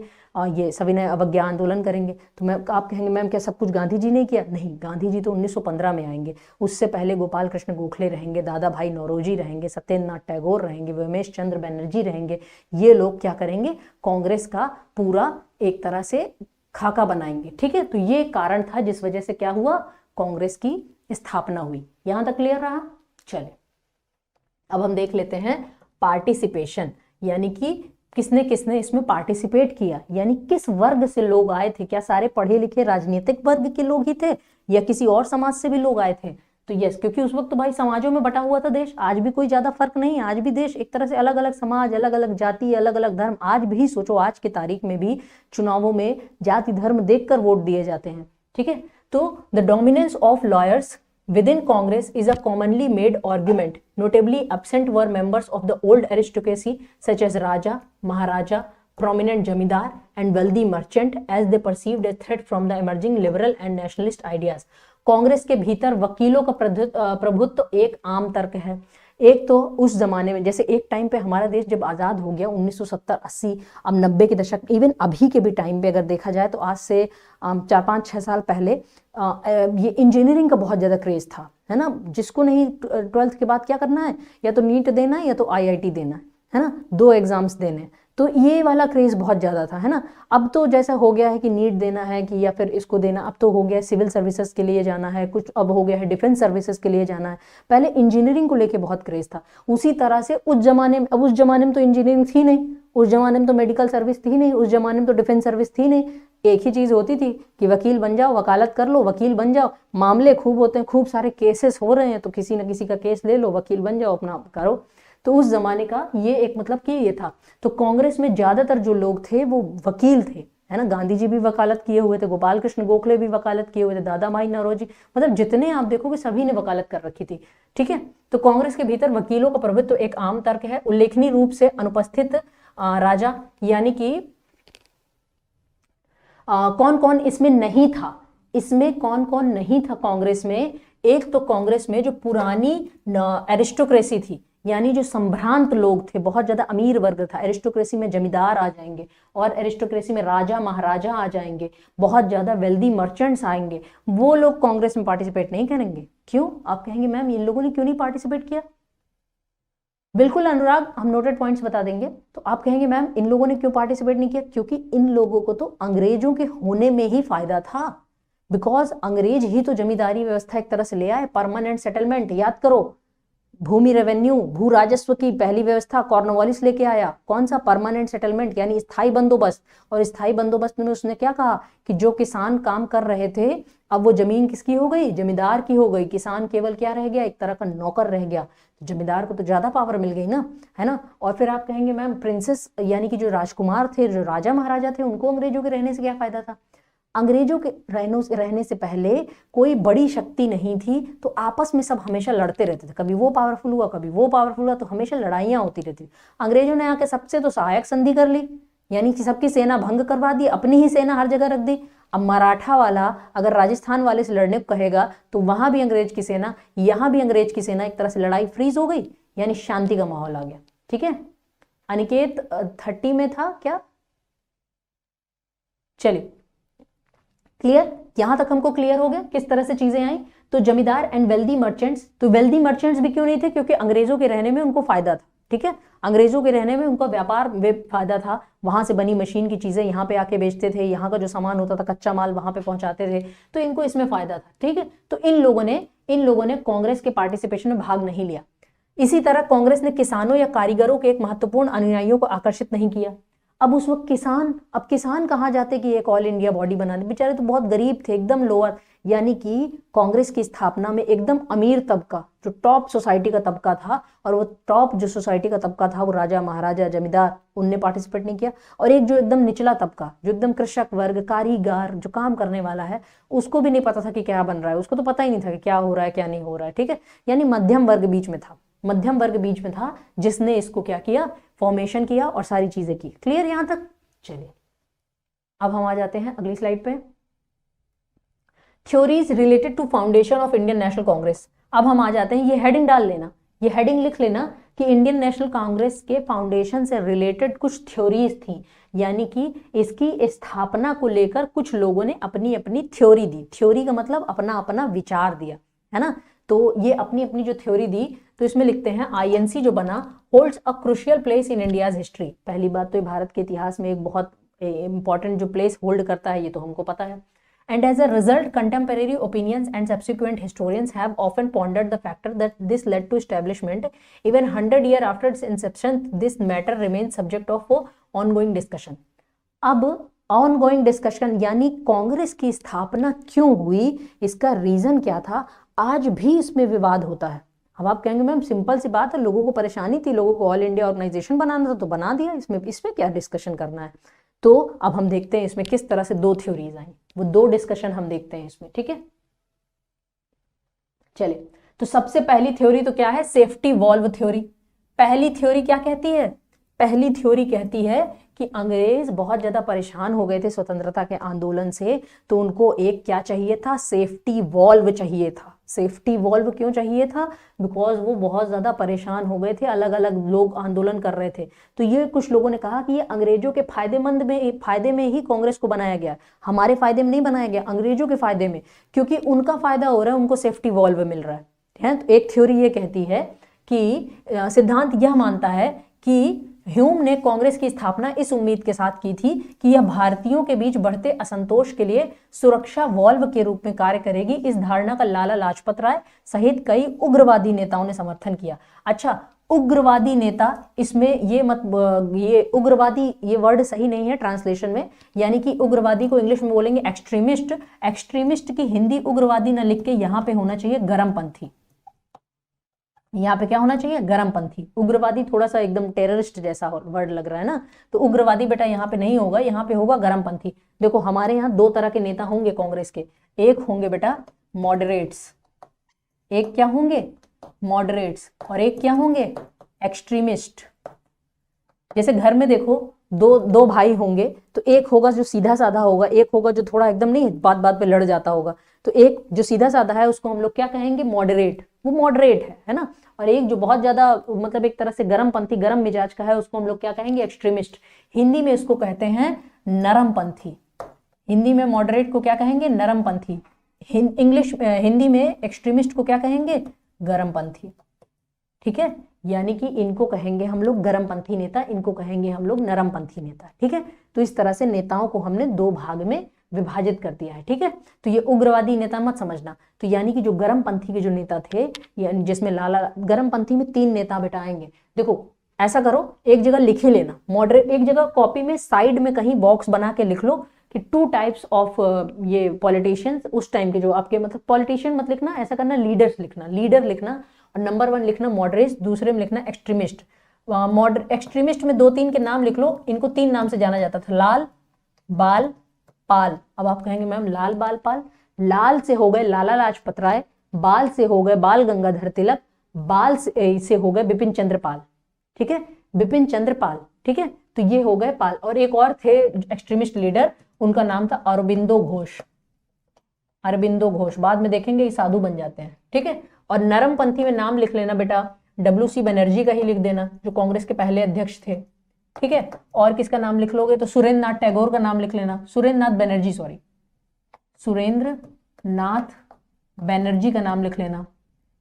ये सविनय अवज्ञा आंदोलन करेंगे। तो मैं आप कहेंगे मैम क्या सब कुछ गांधी जी ने किया, नहीं, गांधी जी तो 1915 में आएंगे, उससे पहले गोपाल कृष्ण गोखले रहेंगे, दादा भाई नौरोजी रहेंगे, सत्येंद्रनाथ टैगोर रहेंगे, व्योमेश चंद्र बनर्जी रहेंगे। ये लोग क्या करेंगे, कांग्रेस का पूरा एक तरह से खाका बनाएंगे, ठीक है। तो ये कारण था जिस वजह से क्या हुआ, कांग्रेस की स्थापना हुई। यहां तक क्लियर रहा। चले अब हम देख लेते हैं पार्टिसिपेशन, यानी कि किसने किसने इसमें पार्टिसिपेट किया, यानी किस वर्ग से लोग आए थे, क्या सारे पढ़े लिखे राजनीतिक वर्ग के लोग ही थे या किसी और समाज से भी लोग आए थे। तो यस, क्योंकि उस वक्त तो भाई समाजों में बटा हुआ था देश, आज भी कोई ज्यादा फर्क नहीं है, आज भी देश एक तरह से अलग अलग समाज, अलग अलग जाति, अलग अलग धर्म, आज भी सोचो आज की तारीख में भी चुनावों में जाति धर्म देखकर वोट दिए जाते हैं, ठीक है। तो the dominance of lawyers within Congress is a commonly made argument. Notably absent were members of the old aristocracy such as Raja, Maharaja, prominent Jamidar and wealthy merchant as they perceived a threat from the emerging liberal and nationalist ideas. Congress के भीतर वकीलों का प्रभुत्व एक आम तर्क है। एक तो उस जमाने में, जैसे एक टाइम पे हमारा देश जब आजाद हो गया 1970-80, अब 90 के दशक, इवन अभी के भी टाइम पे अगर देखा जाए तो आज से 4-5-6 साल पहले ये इंजीनियरिंग का बहुत ज्यादा क्रेज था, है ना। जिसको नहीं 12th के बाद क्या करना है, या तो नीट देना है या तो IIT देना है ना, 2 एग्जाम्स देने, तो ये वाला क्रेज बहुत ज्यादा था, है ना। अब तो जैसा हो गया है कि नीट देना है कि या फिर इसको देना, अब तो हो गया सिविल सर्विसेज के लिए जाना है, कुछ अब हो गया है डिफेंस सर्विसेज के लिए जाना है। पहले इंजीनियरिंग को लेके बहुत क्रेज था। उसी तरह से उस जमाने में, अब उस जमाने में तो इंजीनियरिंग थी नहीं, उस जमाने में तो मेडिकल सर्विस थी नहीं, उस जमाने में तो डिफेंस सर्विस थी नहीं। एक ही चीज होती थी कि वकील बन जाओ, वकालत कर लो, वकील बन जाओ, मामले खूब होते हैं, खूब सारे केसेस हो रहे हैं तो किसी न किसी का केस ले लो, वकील बन जाओ, अपना करो। तो उस जमाने का ये एक मतलब कि ये था। तो कांग्रेस में ज्यादातर जो लोग थे वो वकील थे, है ना। गांधी जी भी वकालत किए हुए थे, गोपाल कृष्ण गोखले भी वकालत किए हुए थे, दादा भाई नौरोजी, मतलब जितने आप देखोगे सभी ने वकालत कर रखी थी, ठीक है। तो कांग्रेस के भीतर वकीलों का प्रभुत्व एक आम तर्क है। उल्लेखनीय रूप से अनुपस्थित राजा, यानी कि कौन कौन इसमें नहीं था, इसमें कौन कौन नहीं था कांग्रेस में। एक तो कांग्रेस में जो पुरानी एरिस्टोक्रेसी थी, यानी जो संभ्रांत लोग थे, बहुत ज्यादा अमीर वर्ग था। एरिस्टोक्रेसी में जमींदार आ जाएंगे और एरिस्टोक्रेसी में राजा महाराजा आ जाएंगे, बहुत ज्यादा वेल्दी मर्चेंट्स आएंगे, वो लोग कांग्रेस में पार्टिसिपेट नहीं करेंगे। क्यों, आप कहेंगे मैम इन लोगों ने क्यों नहीं पार्टिसिपेट किया। बिल्कुल अनुराग, हम नोटेड पॉइंट्स बता देंगे। तो आप कहेंगे मैम इन लोगों ने क्यों पार्टिसिपेट नहीं किया, क्योंकि इन लोगों को तो अंग्रेजों के होने में ही फायदा था। बिकॉज अंग्रेज ही तो जमींदारी व्यवस्था एक तरह से ले आए, परमानेंट सेटलमेंट। याद करो, भूमि रेवेन्यू, भू राजस्व की पहली व्यवस्था कॉर्नवालिस लेके आया। कौन सा, परमानेंट सेटलमेंट, यानी स्थायी बंदोबस्त। और स्थायी बंदोबस्त में उसने क्या कहा कि जो किसान काम कर रहे थे, अब वो जमीन किसकी हो गई, जमींदार की हो गई। किसान केवल क्या रह गया, एक तरह का नौकर रह गया। तो जमींदार को तो ज्यादा पावर मिल गई ना, है ना। और फिर आप कहेंगे मैम प्रिंसेस, यानी कि जो राजकुमार थे, जो राजा महाराजा थे, उनको अंग्रेजों के रहने से क्या फायदा था। अंग्रेजों के रहने से पहले कोई बड़ी शक्ति नहीं थी, तो आपस में सब हमेशा लड़ते रहते थे। कभी वो पावरफुल हुआ, कभी वो पावरफुल हुआ, तो हमेशा लड़ाइयां होती रहती। अंग्रेजों ने आके सबसे तो सहायक संधि कर ली, यानी कि सबकी सेना भंग करवा दी, अपनी ही सेना हर जगह रख दी। अब मराठा वाला अगर राजस्थान वाले से लड़ने को कहेगा तो वहां भी अंग्रेज की सेना, यहां भी अंग्रेज की सेना, एक तरह से लड़ाई फ्रीज हो गई, यानी शांति का माहौल आ गया, ठीक है। अनिकेत 30 में था क्या, चलिए क्लियर, यहां तक हमको क्लियर हो गया किस तरह से चीजें आई। तो जमींदार एंड वेल्दी मर्चेंट्स, तो वेल्दी मर्चेंट्स भी क्यों नहीं थे, क्योंकि अंग्रेजों के रहने में उनको फायदा था, ठीक है। अंग्रेजों के रहने में उनका व्यापार फायदा था, वहां से बनी मशीन की चीजें यहाँ पे आके बेचते थे, यहाँ का जो सामान होता था कच्चा माल वहां पे पहुंचाते थे, तो इनको इसमें फायदा था, ठीक है। तो इन लोगों ने कांग्रेस के पार्टिसिपेशन में भाग नहीं लिया। इसी तरह कांग्रेस ने किसानों या कारीगरों के एक महत्वपूर्ण अनुयायियों को आकर्षित नहीं किया। अब उस वक्त किसान कहाँ जाते कि एक ऑल इंडिया बॉडी बना दे, बेचारे तो बहुत गरीब थे, एकदम लोअर। यानी कि कांग्रेस की स्थापना में एकदम अमीर तबका, जो टॉप सोसाइटी का तबका था, और वो टॉप जो सोसाइटी का तबका था वो राजा महाराजा जमींदार, उनने पार्टिसिपेट नहीं किया। और एक जो एकदम निचला तबका, जो एकदम कृषक वर्ग, कारीगर, जो काम करने वाला है, उसको भी नहीं पता था कि क्या बन रहा है, उसको तो पता ही नहीं था कि क्या हो रहा है क्या नहीं हो रहा है, ठीक है। यानी मध्यम वर्ग बीच में था, मध्यम वर्ग बीच में था, जिसने इसको क्या किया, फॉर्मेशन किया और सारी चीजें की। क्लियर यहां तक? चलिए अब हम आ जाते हैं अगली स्लाइड पे, theories related to foundation of Indian National Congress. अब हम आ जाते हैं, ये हेडिंग डाल लेना, ये हेडिंग लिख लेना कि इंडियन नेशनल कांग्रेस के फाउंडेशन से रिलेटेड कुछ थ्योरीज थी, यानी कि इसकी स्थापना को लेकर कुछ लोगों ने अपनी अपनी थ्योरी दी। थ्योरी का मतलब अपना अपना विचार दिया, है ना। तो ये अपनी अपनी जो थ्योरी दी, तो इसमें लिखते हैं आईएनसी जो बना, holds a crucial place in India's history. पहली बात तो ये भारत के इतिहास में एक बहुत इंपॉर्टेंट जो प्लेस होल्ड करता है, ये तो हमको पता है। And as a result, contemporary opinions and subsequent historians have often pondered the factor that this led to establishment. Even 100 years after its inception, this matter remains subject of ongoing discussion. अब ongoing discussion यानी कांग्रेस की स्थापना क्यों हुई, इसका reason क्या था, आज भी इसमें विवाद होता है। अब आप कहेंगे मैम सिंपल सी बात है, लोगों को परेशानी थी, लोगों को ऑल इंडिया ऑर्गेनाइजेशन बनाना था तो बना दिया, इसमें क्या डिस्कशन करना है। तो अब हम देखते हैं इसमें किस तरह से दो थ्योरीज आई, वो दो डिस्कशन हम देखते हैं इसमें, ठीक है। चलिए, तो सबसे पहली थ्योरी तो क्या है, सेफ्टी वॉल्व थ्योरी। पहली थ्योरी क्या कहती है, पहली थ्योरी कहती है कि अंग्रेज बहुत ज्यादा परेशान हो गए थे स्वतंत्रता के आंदोलन से, तो उनको एक क्या चाहिए था, सेफ्टी वॉल्व चाहिए था। सेफ्टी वॉल्व क्यों चाहिए था, बिकॉज वो बहुत ज्यादा परेशान हो गए थे, अलग अलग लोग आंदोलन कर रहे थे। तो ये कुछ लोगों ने कहा कि ये अंग्रेजों के फायदे में ही कांग्रेस को बनाया गया, हमारे फायदे में नहीं बनाया गया, अंग्रेजों के फायदे में, क्योंकि उनका फायदा हो रहा है, उनको सेफ्टी वॉल्व मिल रहा है। तो एक थ्योरी ये कहती है कि सिद्धांत यह मानता है कि ह्यूम ने कांग्रेस की स्थापना इस उम्मीद के साथ की थी कि यह भारतीयों के बीच बढ़ते असंतोष के लिए सुरक्षा वॉल्व के रूप में कार्य करेगी। इस धारणा का लाला लाजपत राय सहित कई उग्रवादी नेताओं ने समर्थन किया। अच्छा, उग्रवादी नेता, इसमें ये उग्रवादी ये वर्ड सही नहीं है ट्रांसलेशन में, यानी कि उग्रवादी को इंग्लिश में बोलेंगे एक्सट्रीमिस्ट। एक्सट्रीमिस्ट की हिंदी उग्रवादी ना लिख के यहाँ पे होना चाहिए गरमपंथी। यहाँ पे क्या होना चाहिए, गरमपंथी। उग्रवादी थोड़ा सा एकदम टेररिस्ट जैसा वर्ड लग रहा है ना, तो उग्रवादी बेटा यहाँ पे नहीं होगा, यहाँ पे होगा गरमपंथी। देखो हमारे यहाँ दो तरह के नेता होंगे कांग्रेस के, एक होंगे बेटा मॉडरेट्स, एक क्या होंगे, मॉडरेट्स, और एक क्या होंगे, एक्सट्रीमिस्ट। जैसे घर में देखो दो भाई होंगे, तो एक होगा जो सीधा साधा होगा, एक होगा जो थोड़ा एकदम नहीं बात बात पे लड़ जाता होगा। तो एक जो सीधा साधा है उसको हम लोग क्या कहेंगे, मॉडरेट, वो मॉडरेट है ना। और एक जो बहुत ज्यादा मतलब एक तरह से गरमपंथी, गरम मिजाज का है, उसको हम लोग क्या कहेंगे, एक्सट्रीमिस्ट। हिंदी में इसको कहते हैं नरमपंथी। हिंदी में मॉडरेट को क्या कहेंगे, नरमपंथी। हिंदी में एक्सट्रीमिस्ट को क्या कहेंगे, गरमपंथी। ठीक है, यानी कि इनको कहेंगे हम लोग गरमपंथी नेता, इनको कहेंगे हम लोग नरमपंथी नेता। ठीक है, तो इस तरह से नेताओं को हमने दो भाग में विभाजित कर दिया है। ठीक है, तो ये उग्रवादी नेता मत समझना। तो यानी कि जो गरमपंथी के जो नेता थे, यानी जिसमें लाला, गरमपंथी में 3 नेता बेटा आएंगे। देखो ऐसा करो, एक जगह लिख ही लेना, मॉडरेट, एक जगह कॉपी में साइड में कहीं बॉक्स बना के लिख लो कि 2 टाइप्स ऑफ ये पॉलिटिशियंस उस टाइम के जो आपके, मतलब पॉलिटिशियन मत लिखना, ऐसा करना लीडर्स लिखना, लीडर लिखना, और नंबर 1 लिखना मॉडरेट्स, दूसरे में लिखना एक्सट्रीमिस्ट। एक्सट्रीमिस्ट में 2-3 के नाम लिख लो, इनको 3 नाम से जाना जाता था, लाल, बाल, पाल। अब आप कहेंगे मैम लाल, बाल, पाल, लाल से हो गए लाला लाजपत राय, बाल से हो गए बाल गंगाधर तिलक, बाल से हो गए बिपिन चंद्र पाल। ठीक है, बिपिन चंद्र पाल। ठीक है, तो ये हो गए पाल। और एक और थे एक्सट्रीमिस्ट लीडर, उनका नाम था अरबिंदो घोष। अरबिंदो घोष, बाद में देखेंगे ये साधु बन जाते हैं। ठीक है, और नरमपंथी में नाम लिख लेना बेटा, WC बनर्जी का ही लिख देना, जो कांग्रेस के पहले अध्यक्ष थे। ठीक है, और किसका नाम लिख लोगे तो सुरेंद्र नाथ टैगोर का नाम लिख लेना, सुरेंद्र नाथ बनर्जी, सॉरी, सुरेंद्र नाथ बनर्जी का नाम लिख लेना।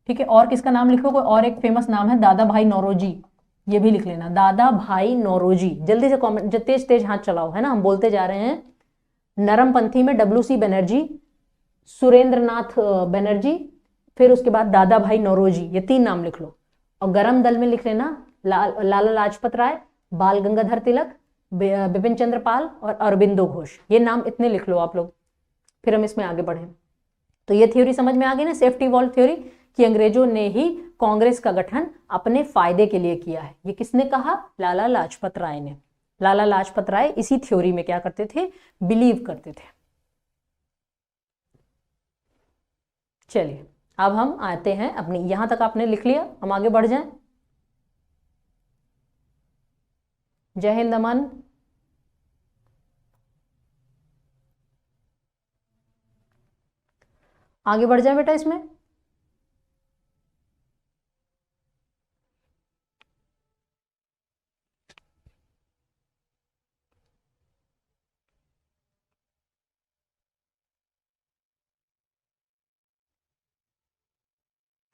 ठीक है, और किसका नाम लिखोगे, और एक फेमस नाम है दादा भाई नौरोजी, ये भी लिख लेना, दादा भाई नौरोजी। जल्दी से कमेंट, तेज तेज हाथ चलाओ, है ना, हम बोलते जा रहे हैं। नरमपंथी में WC बनर्जी, सुरेंद्र नाथ बनर्जी, फिर उसके बाद दादा भाई नौरोजी, ये 3 नाम लिख लो। और गरम दल में लिख लेना लाला लाजपत राय, बाल गंगाधर तिलक, बिपिन चंद्र पाल और अरबिंदो घोष। ये नाम इतने लिख लो आप लोग, फिर हम इसमें आगे बढ़े। तो ये थ्योरी समझ में आ गई ना, सेफ्टी वॉल्व थ्योरी, कि अंग्रेजों ने ही कांग्रेस का गठन अपने फायदे के लिए किया है। ये किसने कहा? लाला लाजपत राय ने। लाला लाजपत राय इसी थ्योरी में क्या करते थे? बिलीव करते थे। चलिए अब हम आते हैं अपनी, यहां तक आपने लिख लिया, हम आगे बढ़ जाएं। जय हिंद अमन। आगे बढ़ जाए बेटा इसमें।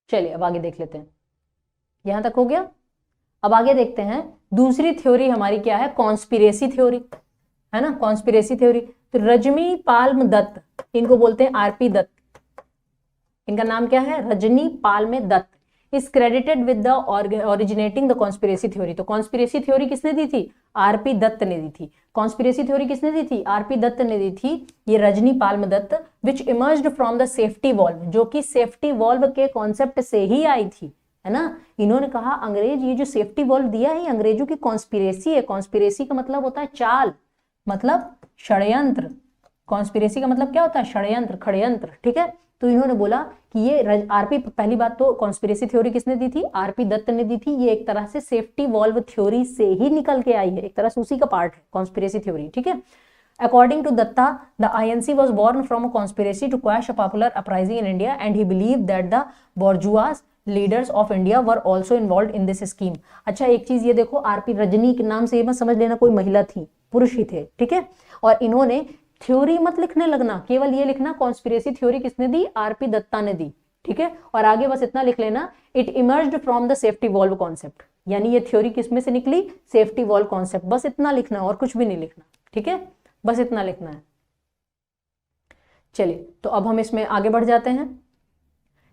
चलिए अब आगे देख लेते हैं, यहां तक हो गया। अब आगे देखते हैं दूसरी थ्योरी हमारी क्या है? कॉन्स्पिरेसी थ्योरी, है ना, कॉन्स्पिरेसी थ्योरी। तो रजनी पाल्म दत्त, इनको बोलते हैं आरपी दत्त, इनका नाम क्या है? Rajani Palme Dutt, is credited with the originating the conspiracy theory. तो कॉन्स्पिरेसी थ्योरी किसने दी थी? आरपी दत्त ने दी थी। कॉन्स्पिरेसी थ्योरी किसने दी थी? आरपी दत्त ने दी थी, ये Rajani Palme Dutt, which emerged from the safety valve, जो कि सेफ्टी वॉल्व के कॉन्सेप्ट से ही आई थी, है ना। इन्होंने कहा अंग्रेज ये जो सेफ्टी वॉल्व दिया है, अंग्रेजों की कॉन्स्पिरेसी है। कॉन्स्पिरेसी का मतलब होता है चाल, मतलब षड्यंत्र। कॉन्स्पिरेसी का मतलब क्या होता है? षड्यंत्र, खड़यंत्र, ठीक है। तो इन्होंने बोला कि ये आरपी, पहली बात तो कॉन्स्पिरेसी थ्योरी किसने दी थी? आरपी दत्त ने दी थी। ये एक तरह से सेफ्टी वॉल्व थ्योरी से ही निकल के आई है, एक तरह से उसी का पार्ट है कॉन्स्पिरेसी थ्योरी, ठीक है। According to Datta, the INC was born from a conspiracy to quash a popular uprising in India, and he believed that the bourgeois leaders of India were also involved in this scheme. अच्छा, एक चीज ये देखो, RP Rajni के नाम से ये मत समझ लेना कोई महिला थी, पुरुष ही थे, ठीक है। और इन्होंने थ्योरी मत लिखने लगना, केवल ये लिखना कॉन्स्पिरेसी थ्योरी किसने दी? आरपी दत्ता ने दी, ठीक है। और आगे बस इतना लिख लेना, it emerged from the safety valve concept, यानी ये थ्योरी किसमें से निकली? Safety valve concept. बस इतना लिखना और कुछ भी नहीं लिखना, ठीक है, बस इतना लिखना है। चलिए तो अब हम इसमें आगे बढ़ जाते हैं,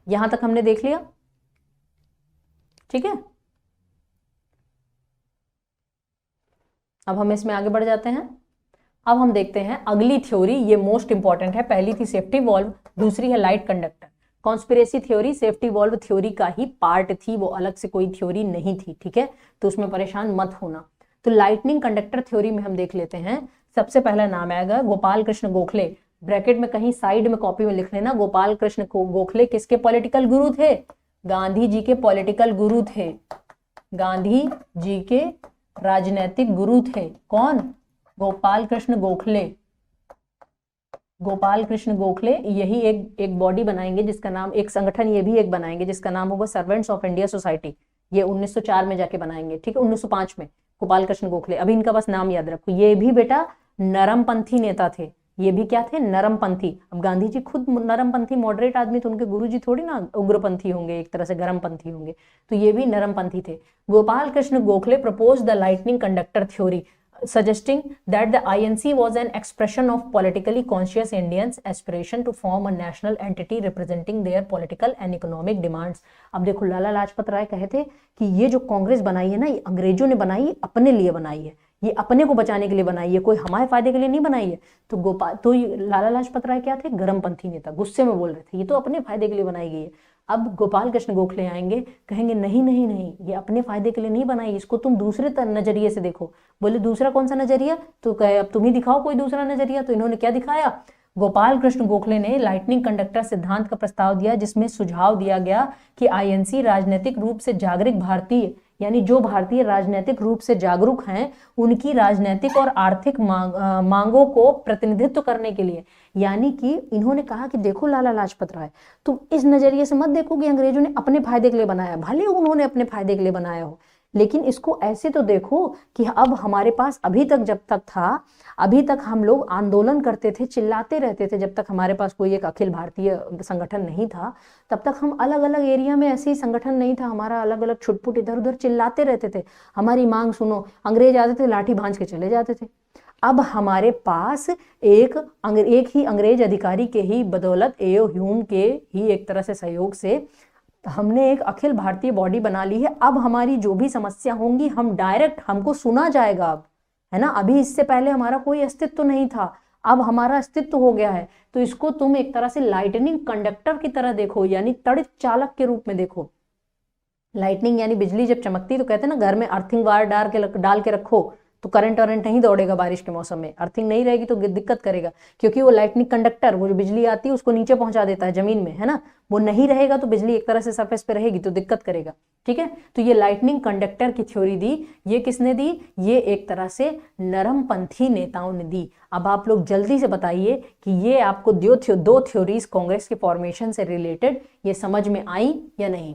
यहां तक हमने देख लिया, ठीक है। अब हम इसमें आगे बढ़ जाते हैं। अब हम देखते हैं अगली थ्योरी, ये मोस्ट इंपॉर्टेंट है। पहली थी सेफ्टी वॉल्व, दूसरी है light conductor. Conspiracy theory safety valve theory का ही पार्ट थी, वो अलग से कोई थ्योरी नहीं थी, ठीक है, तो उसमें परेशान मत होना। तो लाइटनिंग कंडक्टर थ्योरी में हम देख लेते हैं। सबसे पहला नाम आएगा गोपाल कृष्ण गोखले, ब्रैकेट में कहीं साइड में कॉपी में लिख लेना, गोपाल कृष्ण गोखले किसके पॉलिटिकल गुरु थे? गांधी जी के पॉलिटिकल गुरु थे, गांधी जी के राजनैतिक गुरु थे। कौन? गोपाल कृष्ण गोखले। गोपाल कृष्ण गोखले यही एक बॉडी बनाएंगे जिसका नाम, एक संगठन ये भी एक बनाएंगे जिसका नाम होगा सर्वेंट्स ऑफ इंडिया सोसाइटी। ये 1904 में जाके बनाएंगे, ठीक है, 1905 में। गोपाल कृष्ण गोखले, अभी इनका बस नाम याद रखो। ये भी बेटा नरमपंथी नेता थे, ये भी क्या थे? नरमपंथी। अब गांधी जी खुद नरमपंथी मॉडरेट आदमी, तो उनके गुरुजी थोड़ी ना उग्रपंथी होंगे, एक तरह से गर्मपंथी होंगे, तो ये भी नरमपंथी थे। Gopal Krishna Gokhale propose the lightning conductor theory, suggesting that the INC was an expression of politically conscious Indians' aspiration to form a national entity representing their political and economic demands. अब देखो लाला लाजपत राय कहे थे कि ये जो कांग्रेस बनाई है ना, ये अंग्रेजों ने बनाई, अपने लिए बनाई है, ये अपने को बचाने के लिए बनाई है, कोई हमारे फायदे के लिए नहीं बनाई है। तो लाला लाजपत राय क्या थे? गर्मपंथी नेता, गुस्से में बोल रहे थे, ये तो अपने फायदे के लिए बनाई गई है। अब गोपाल कृष्ण गोखले आएंगे, कहेंगे नहीं नहीं नहीं, ये अपने फायदे के लिए नहीं बनाई, इसको तुम दूसरे नजरिए से देखो। बोले दूसरा कौन सा नजरिया? तो कहे अब तुम ही दिखाओ कोई दूसरा नजरिया। तो इन्होंने क्या दिखाया? गोपाल कृष्ण गोखले ने लाइटनिंग कंडक्टर सिद्धांत का प्रस्ताव दिया, जिसमें सुझाव दिया गया कि आईएनसी राजनीतिक रूप से जागरूक भारतीय, यानी जो भारतीय राजनीतिक रूप से जागरूक हैं, उनकी राजनीतिक और आर्थिक मांगों को प्रतिनिधित्व करने के लिए, यानी कि इन्होंने कहा कि देखो लाला लाजपत राय, तुम इस नजरिए से मत देखो कि अंग्रेजों ने अपने फायदे के लिए बनाया, भले उन्होंने अपने फायदे के लिए बनाया हो, लेकिन इसको ऐसे तो देखो कि अब हमारे पास अभी तक, जब तक था, अभी तक हम लोग आंदोलन करते थे, चिल्लाते रहते थे, जब तक हमारे पास कोई एक अखिल भारतीय संगठन नहीं था, तब तक हम अलग अलग एरिया में ऐसे ही संगठन नहीं था हमारा, अलग अलग छुटपुट इधर उधर चिल्लाते रहते थे, हमारी मांग सुनो। अंग्रेज आते थे, लाठी भांज के चले जाते थे। अब हमारे पास एक ही अंग्रेज अधिकारी के ही बदौलत, एओ ह्यूम के ही एक तरह से सहयोग से हमने एक अखिल भारतीय बॉडी बना ली है। अब हमारी जो भी समस्या होंगी, हम डायरेक्ट, हमको सुना जाएगा अब, है ना। अभी इससे पहले हमारा कोई अस्तित्व नहीं था, अब हमारा अस्तित्व हो गया है। तो इसको तुम एक तरह से लाइटनिंग कंडक्टर की तरह देखो, यानी तड़ित चालक के रूप में देखो। लाइटनिंग यानी बिजली जब चमकती तो कहते हैं ना घर में अर्थिंग वायर डाल के रखो तो करंट नहीं दौड़ेगा बारिश के मौसम में। अर्थिंग नहीं रहेगी तो दिक्कत करेगा, क्योंकि वो लाइटनिंग कंडक्टर, वो जो बिजली आती है उसको नीचे पहुंचा देता है जमीन में, है ना। वो नहीं रहेगा तो बिजली एक तरह से सरफेस पे रहेगी तो दिक्कत करेगा, ठीक है। तो ये लाइटनिंग कंडक्टर की थ्योरी दी, ये किसने दी? ये एक तरह से नरमपंथी नेताओं ने दी। अब आप लोग जल्दी से बताइए कि ये आपको दो थ्योरीज कांग्रेस के फॉर्मेशन से रिलेटेड ये समझ में आई या नहीं।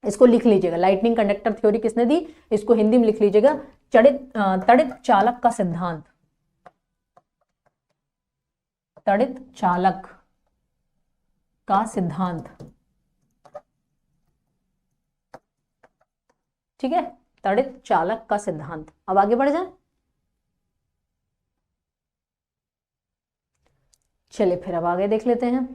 इसको लिख लीजिएगा, लाइटनिंग कंडक्टर थ्योरी किसने दी, इसको हिंदी में लिख लीजिएगा, तड़ित चालक का सिद्धांत। तड़ित चालक का सिद्धांत, ठीक है, तड़ित चालक का सिद्धांत। अब आगे बढ़ जाए, चलिए फिर अब आगे देख लेते हैं।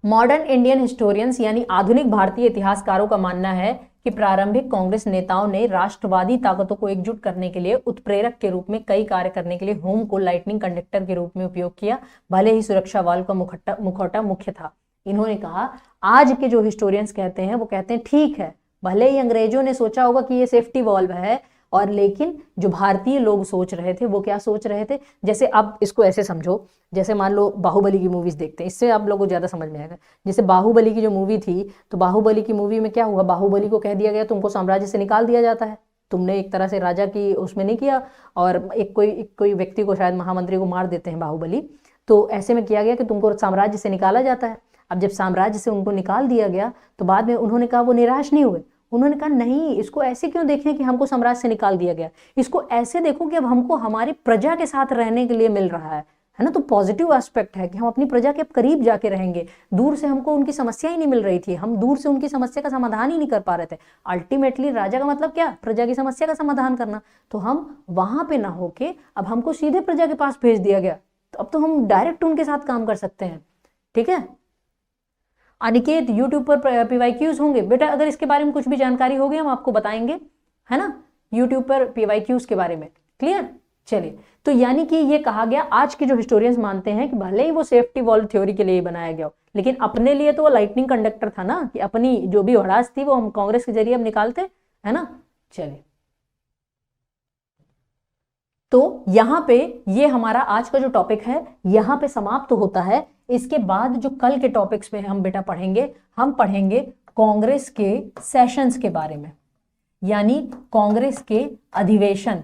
मॉडर्न इंडियन हिस्टोरियंस यानी आधुनिक भारतीय इतिहासकारों का मानना है कि प्रारंभिक कांग्रेस नेताओं ने राष्ट्रवादी ताकतों को एकजुट करने के लिए उत्प्रेरक के रूप में कई कार्य करने के लिए होम को लाइटनिंग कंडक्टर के रूप में उपयोग किया, भले ही सुरक्षा वाल का मुखौटा मुख्य था। इन्होंने कहा, आज के जो हिस्टोरियंस कहते हैं वो कहते हैं ठीक है, भले ही अंग्रेजों ने सोचा होगा कि ये सेफ्टी वॉल्व है, और लेकिन जो भारतीय लोग सोच रहे थे वो क्या सोच रहे थे, जैसे अब इसको ऐसे समझो, जैसे मान लो बाहुबली की मूवीज देखते हैं, इससे आप लोगों को ज्यादा समझ में आएगा। जैसे बाहुबली की जो मूवी थी, तो बाहुबली की मूवी में क्या हुआ, बाहुबली को कह दिया गया तुमको साम्राज्य से निकाल दिया जाता है, तुमने एक तरह से राजा की उसमें नहीं किया, और एक कोई व्यक्ति को, शायद महामंत्री को मार देते हैं बाहुबली, तो ऐसे में किया गया कि तुमको साम्राज्य से निकाला जाता है। अब जब साम्राज्य से उनको निकाल दिया गया तो बाद में उन्होंने कहा, वो निराश नहीं हुए, उन्होंने कहा नहीं, इसको ऐसे क्यों देखें कि हमको साम्राज्य से निकाल दिया गया, इसको ऐसे देखो कि अब हमको हमारी प्रजा के साथ रहने के लिए मिल रहा है ना। तो पॉजिटिव एस्पेक्ट है कि हम अपनी प्रजा के करीब जाके रहेंगे। दूर से हमको उनकी समस्या ही नहीं मिल रही थी, हम दूर से उनकी समस्या का समाधान ही नहीं कर पा रहे थे। अल्टीमेटली राजा का मतलब क्या, प्रजा की समस्या का समाधान करना। तो हम वहां पे ना होके अब हमको सीधे प्रजा के पास भेज दिया गया, तो अब तो हम डायरेक्ट उनके साथ काम कर सकते हैं, ठीक है। अनिकेत, यूट्यूब पर पीवाईक्यूज होंगे बेटा, अगर इसके बारे में कुछ भी जानकारी होगी हम आपको बताएंगे, है ना, यूट्यूब पर पीवाईक्यूज के बारे में। क्लियर? चलिए, तो यानी कि ये कहा गया, आज के जो हिस्टोरियंस मानते हैं कि भले ही वो सेफ्टी वॉल्व थ्योरी के लिए बनाया गया हो, लेकिन अपने लिए तो वो लाइटनिंग कंडक्टर था ना, कि अपनी जो भी हड़ास थी वो हम कांग्रेस के जरिए अब निकालते, है ना। चलिए, तो यहाँ पे ये हमारा आज का जो टॉपिक है यहाँ पे समाप्त होता है। इसके बाद जो कल के टॉपिक्स में हम बेटा पढ़ेंगे, हम पढ़ेंगे कांग्रेस के सेशंस के बारे में, यानी कांग्रेस के अधिवेशन,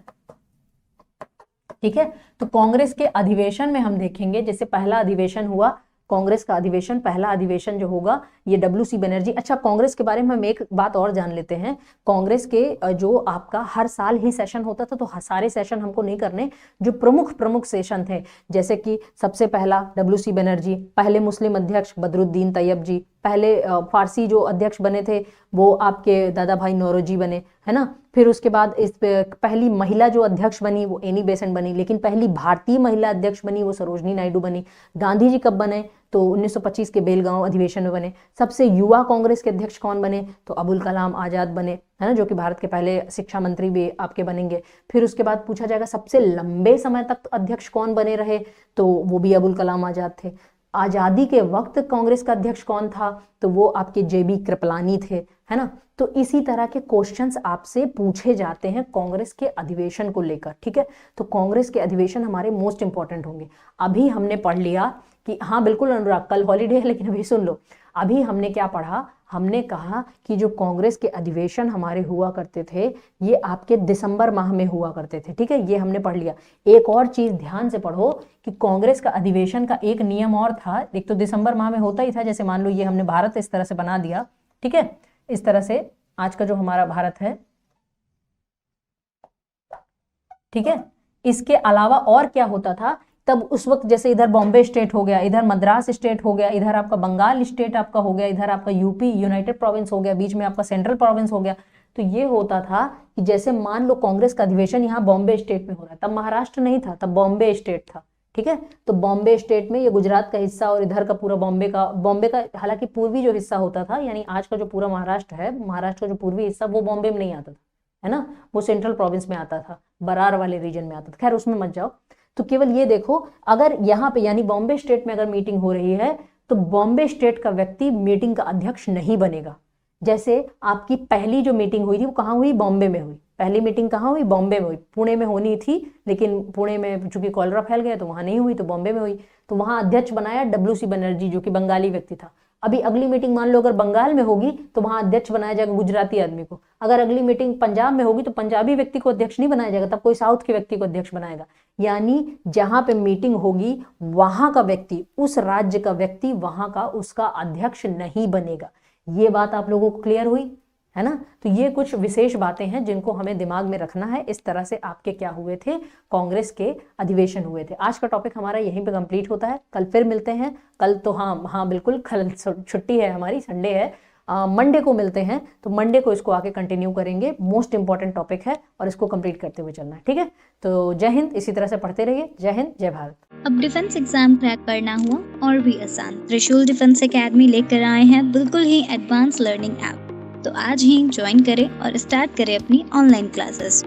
ठीक है। तो कांग्रेस के अधिवेशन में हम देखेंगे, जैसे पहला अधिवेशन हुआ कांग्रेस का अधिवेशन, पहला अधिवेशन जो होगा ये WC बनर्जी। अच्छा, कांग्रेस के बारे में हम एक बात और जान लेते हैं, कांग्रेस के जो आपका हर साल ही सेशन होता था, तो सारे सेशन हमको नहीं करने, जो प्रमुख सेशन थे, जैसे कि सबसे पहला WC बनर्जी, पहले मुस्लिम अध्यक्ष बदरुद्दीन तैयब जी, पहले फारसी जो अध्यक्ष बने थे वो आपके दादा भाई नौरोजी बने, है ना। फिर उसके बाद इस पहली महिला जो अध्यक्ष बनी वो एनी बेसेंट बनी, लेकिन पहली भारतीय महिला अध्यक्ष बनी वो सरोजनी नायडू बनी। गांधी जी कब बने, तो 1925 के बेलगांव अधिवेशन में बने। सबसे युवा कांग्रेस के अध्यक्ष कौन बने, तो अबुल कलाम आजाद बने, है ना, जो कि भारत के पहले शिक्षा मंत्री भी आपके बनेंगे। फिर उसके बाद पूछा जाएगा सबसे लंबे समय तक अध्यक्ष कौन बने रहे, तो वो भी अबुल कलाम आजाद थे। आजादी के वक्त कांग्रेस का अध्यक्ष कौन था, तो वो आपके JB कृपलानी थे, है ना। तो इसी तरह के क्वेश्चंस आपसे पूछे जाते हैं कांग्रेस के अधिवेशन को लेकर, ठीक है। तो कांग्रेस के अधिवेशन हमारे मोस्ट इंपॉर्टेंट होंगे। अभी हमने पढ़ लिया कि हाँ बिल्कुल अनुराग, कल हॉलीडे है, लेकिन अभी सुन लो, अभी हमने क्या पढ़ा, हमने कहा कि जो कांग्रेस के अधिवेशन हमारे हुआ करते थे ये आपके दिसंबर माह में हुआ करते थे, ठीक है, ये हमने पढ़ लिया। एक और चीज ध्यान से पढ़ो कि कांग्रेस का अधिवेशन का एक नियम और था, एक तो दिसंबर माह में होता ही था, जैसे मान लो ये हमने भारत इस तरह से बना दिया, ठीक है, इस तरह से आज का जो हमारा भारत है, ठीक है। इसके अलावा और क्या होता था तब उस वक्त, जैसे इधर बॉम्बे स्टेट हो गया, इधर मद्रास स्टेट हो गया, इधर आपका बंगाल स्टेट आपका हो गया, इधर आपका यूपी यूनाइटेड प्रोविंस हो गया, बीच में आपका सेंट्रल प्रोविंस हो गया। तो ये होता था कि जैसे मान लो कांग्रेस का अधिवेशन यहाँ बॉम्बे स्टेट में हो रहा है, तब महाराष्ट्र नहीं था, तब बॉम्बे स्टेट था, ठीक है। तो बॉम्बे स्टेट में ये गुजरात का हिस्सा और इधर का पूरा बॉम्बे का हालांकि पूर्वी जो हिस्सा होता था, यानी आज का जो पूरा महाराष्ट्र है, महाराष्ट्र का जो पूर्वी हिस्सा वो बॉम्बे में नहीं आता था, है ना, वो सेंट्रल प्रोविंस में आता था, बरार वाले रीजन में आता था, खैर उसमें मत जाओ। तो केवल ये देखो, अगर यहाँ पे यानी बॉम्बे स्टेट में अगर मीटिंग हो रही है तो बॉम्बे स्टेट का व्यक्ति मीटिंग का अध्यक्ष नहीं बनेगा। जैसे आपकी पहली जो मीटिंग हुई थी वो कहाँ हुई, बॉम्बे में हुई। पहली मीटिंग कहाँ हुई, बॉम्बे में हुई। पुणे में होनी थी लेकिन पुणे में चूंकि कॉलरा फैल गया तो वहां नहीं हुई, तो बॉम्बे में हुई। तो वहां अध्यक्ष बनाया WC बनर्जी जो कि बंगाली व्यक्ति था। अभी अगली मीटिंग मान लो अगर बंगाल में होगी तो वहां अध्यक्ष बनाया जाएगा गुजराती आदमी को। अगर अगली मीटिंग पंजाब में होगी तो पंजाबी व्यक्ति को अध्यक्ष नहीं बनाया जाएगा, तब कोई साउथ के व्यक्ति को अध्यक्ष बनाएगा। यानी जहां पे मीटिंग होगी वहां का व्यक्ति, उस राज्य का व्यक्ति वहां का उसका अध्यक्ष नहीं बनेगा। ये बात आप लोगों को क्लियर हुई है ना। तो ये कुछ विशेष बातें हैं जिनको हमें दिमाग में रखना है। इस तरह से आपके क्या हुए थे, कांग्रेस के अधिवेशन हुए थे। आज का टॉपिक हमारा यहीं पे कंप्लीट होता है। कल फिर मिलते हैं। कल तो हाँ बिल्कुल कल छुट्टी है हमारी, संडे है। मंडे को मिलते हैं, तो मंडे को इसको आगे कंटिन्यू करेंगे। मोस्ट इंपॉर्टेंट टॉपिक है और इसको कंप्लीट करते हुए चलना है, ठीक है। तो जय हिंद, इसी तरह से पढ़ते रहिए। जय हिंद, जय भारत। अब डिफेंस एग्जाम क्रैक करना हुआ और भी आसान, त्रिशूल डिफेंस एकेडमी लेकर आए हैं बिल्कुल ही एडवांस लर्निंग ऐप। तो आज ही ज्वाइन करें और स्टार्ट करें अपनी ऑनलाइन क्लासेस।